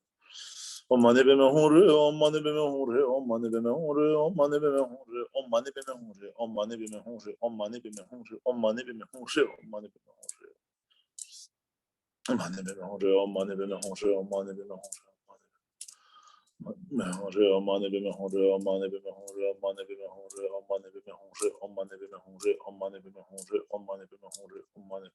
O money be me hore, o money be me hore, o money be me hore, o money be me hore, o money be me hore, o money be me hore, o money be me hore, o money be me hore, o money be me hore. O money be me hore, o money be me hore, o money be me hore. Me hore, o money be me hore, o money be me hore, o money be me hore, o money be me hore, o money be me hore, o money be me hore, o money be me hore, o money.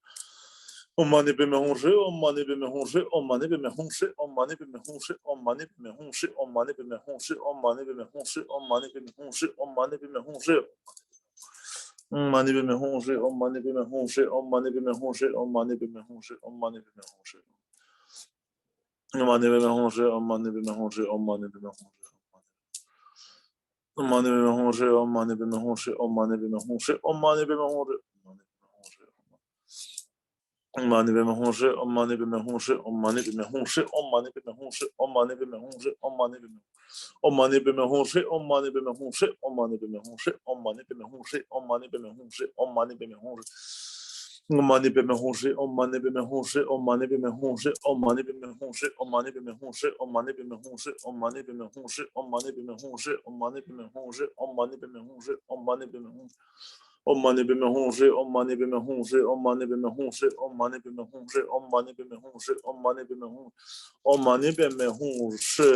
O money be me hore, o money be me hore, o money be me hore, o money be me hore, o money be me hore, o money be me hore, o money be me hore, o money be me hore, o money be me hore. Money be me hore, o money be me hore, o money be me hore, o money be me hore, o money be me hore. Money be me hore, o money be me hore, o money be me hore. Money be me hore, o money be me hore, o money be me hore, o money be me hore. Om mani padme hum shi, Om mani padme hum shi, Om mani padme hum shi, Om mani padme hum shi, Om mani padme hum shi, Om mani padme Om mani padme hum shi, Om mani padme hum shi, Om mani padme hum shi, Om mani padme hum shi, Om mani padme hum shi, Om mani padme hum shi. Om mani padme hum shi, Om mani padme hum shi, Om mani padme hum shi, Om mani padme hum shi, Om mani padme hum shi, Om mani padme hum shi, Om mani padme hum shi, Om mani padme hum shi, Om mani padme hum shi, Om mani padme hum shi, Om mani padme hum shi. Om mani padme hum shi, Om mani padme hum shi, Om mani padme hum shi, Om mani padme hum shi, Om mani padme hum shi, Om mani padme hum, Om mani padme hum shi.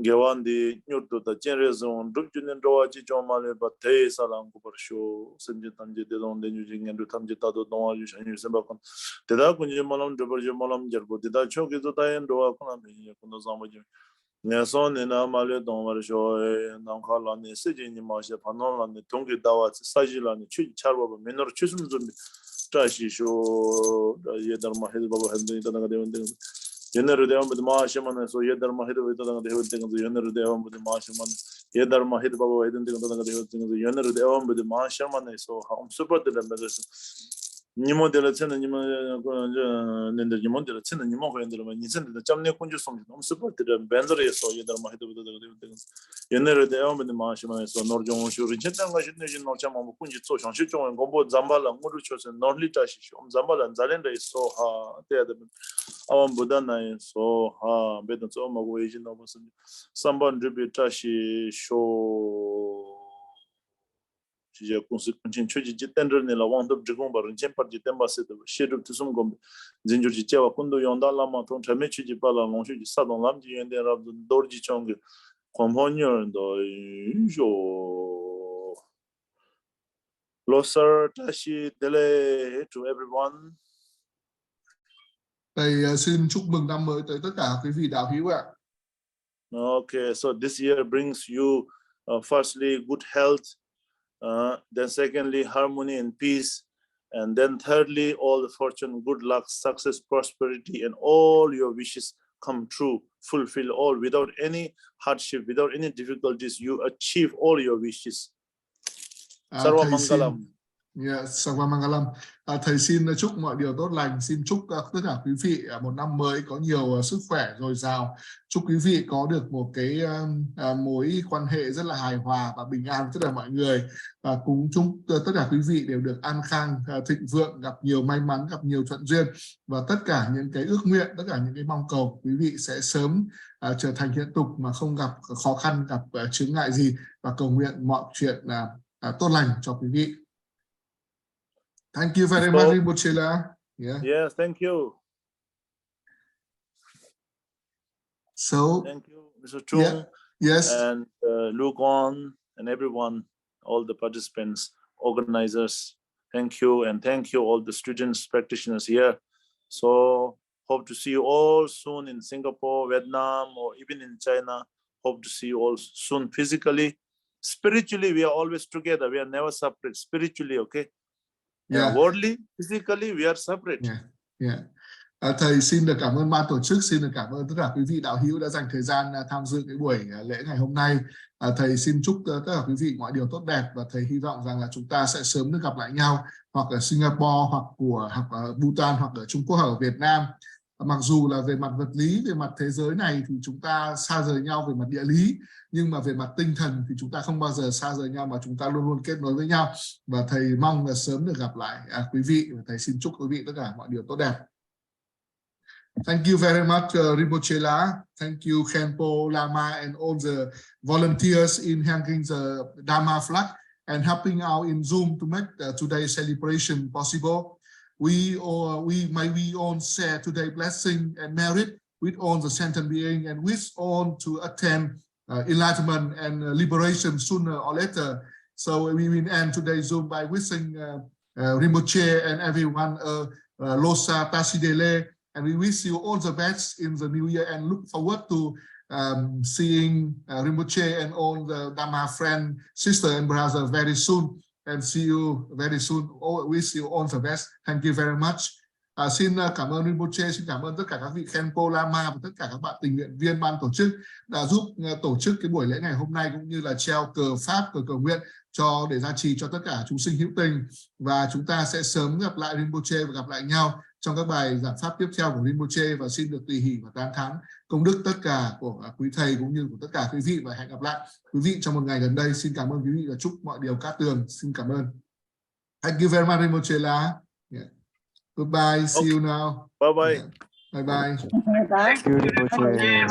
Gewandi nyurdu da generation rupjunen rawaji jomale ba te salang ko parsho senje tamje de don de nyuji ngendu tamje ta do don ayu shanyu semba kon teda kunje malam dobarje malam jarbo teda choki do tayen do akona me kono zamaji neson na male don parsho nan khala ne seje ni ma she panon la ne tongi dawa saji la ne chi charbo ba menor chisum zumbi tashi sho ye dharma hed baba hed ta daga de Yener devam bud maashaman so yedar mahid vita dang dev ting yener devam bud maashaman yedar mahid baba hedin ting dang dev ting yener devam bud maashaman so hum super de members nimo de la chen nimo nende nimo de la chen nimo ko yender ma nisen de chamne kunju som hum super de bender so yedar mahid bud dev ting yener devam bud maashaman so norjong shu rin chen dang ga shin ne nor cham mo kunji so shang shi chong gombo zambala nguru chosen norli ta shi zambala zalen de so ha te de Awan Buddha na so ha bedan so ma go ejin no bosun samban dribita shi sho je kunsin chuji jitender ne la wand of Drikung bar chen par jitem ba se de shedu tusum gom jinjur ji chewa kundo yonda lama ton chame chuji pala long chuji sa don lam ji yende rab dor ji chong komponyor do jo Losar tashi dele to everyone. Thầy xin chúc mừng năm mới tới tất cả quý vị đạo hữu ạ. Okay, so this year brings you firstly good health, then secondly harmony and peace, and then thirdly all the fortune, good luck, success, prosperity, and all your wishes come true, fulfill all without any hardship, without any difficulties. You achieve all your wishes. Sarva Mangalam. Sarva Mangalam. Thầy xin chúc mọi điều tốt lành, xin chúc tất cả quý vị một năm mới có nhiều sức khỏe dồi dào, chúc quý vị có được một cái mối quan hệ rất là hài hòa và bình an với tất cả mọi người, và cùng chúc tất cả quý vị đều được an khang, thịnh vượng, gặp nhiều may mắn, gặp nhiều thuận duyên, và tất cả những cái ước nguyện, tất cả những cái mong cầu quý vị sẽ sớm trở thành hiện thực mà không gặp khó khăn, gặp chướng ngại gì, và cầu nguyện mọi chuyện tốt lành cho quý vị. Thank you very much, Rinpoche. Yes, thank you. So, thank you, Mr. Trung, yes, and Lugon, and everyone, all the participants, organizers. Thank you, and thank you all the students, practitioners here. So, hope to see you all soon in Singapore, Vietnam, or even in China. Hope to see you all soon physically. Spiritually, we are always together. We are never separate. Spiritually, okay? Worldly, physically, we are separate. Thầy xin được cảm ơn ban tổ chức, xin được cảm ơn tất cả quý vị đạo hữu đã dành thời gian tham dự cái buổi lễ ngày hôm nay. Thầy xin chúc tất cả quý vị mọi điều tốt đẹp, và thầy hy vọng rằng là chúng ta sẽ sớm được gặp lại nhau, hoặc ở Singapore, hoặc ở Bhutan, hoặc ở Trung Quốc, hoặc ở Việt Nam. Mặc dù là về mặt vật lý, về mặt thế giới này thì chúng ta xa rời nhau về mặt địa lý, nhưng mà về mặt tinh thần thì chúng ta không bao giờ xa rời nhau, mà chúng ta luôn luôn kết nối với nhau. Và thầy mong là sớm được gặp lại quý vị, và thầy xin chúc quý vị tất cả mọi điều tốt đẹp. Thank you very much, Rinpoche. Thank you, Khenpo, Lama, and all the volunteers in hanging the Dharma flag and helping out in Zoom to make today's celebration possible. We all share today's blessing and merit with all the sentient beings, and wish all to attain enlightenment and liberation sooner or later. So we will end today's Zoom by wishing Rinpoche and everyone Losar Tasidele, and we wish you all the best in the new year, and look forward to seeing Rinpoche and all the Dharma friend, sister and brother very soon, and see you very soon. Wish you all the best. Thank you very much. Xin cảm ơn Rinpoche, xin cảm ơn tất cả các vị Khenpo Lama và tất cả các bạn tình nguyện viên ban tổ chức đã giúp tổ chức cái buổi lễ ngày hôm nay, cũng như là treo cờ Pháp, cờ cầu nguyện để gia trì cho tất cả chúng sinh hữu tình. Và chúng ta sẽ sớm gặp lại Rinpoche và gặp lại nhau trong các bài giảng pháp tiếp theo của Rinpoche, và xin được tùy hỷ và tán thán công đức tất cả của quý thầy cũng như của tất cả quý vị, và hẹn gặp lại quý vị trong một ngày gần đây. Xin cảm ơn quý vị và chúc mọi điều cát tường. Xin cảm ơn. Thank you very much, Rinpoche La. Yeah. Goodbye. See you now. Bye bye. Yeah. Bye bye. Thank you, Rinpoche.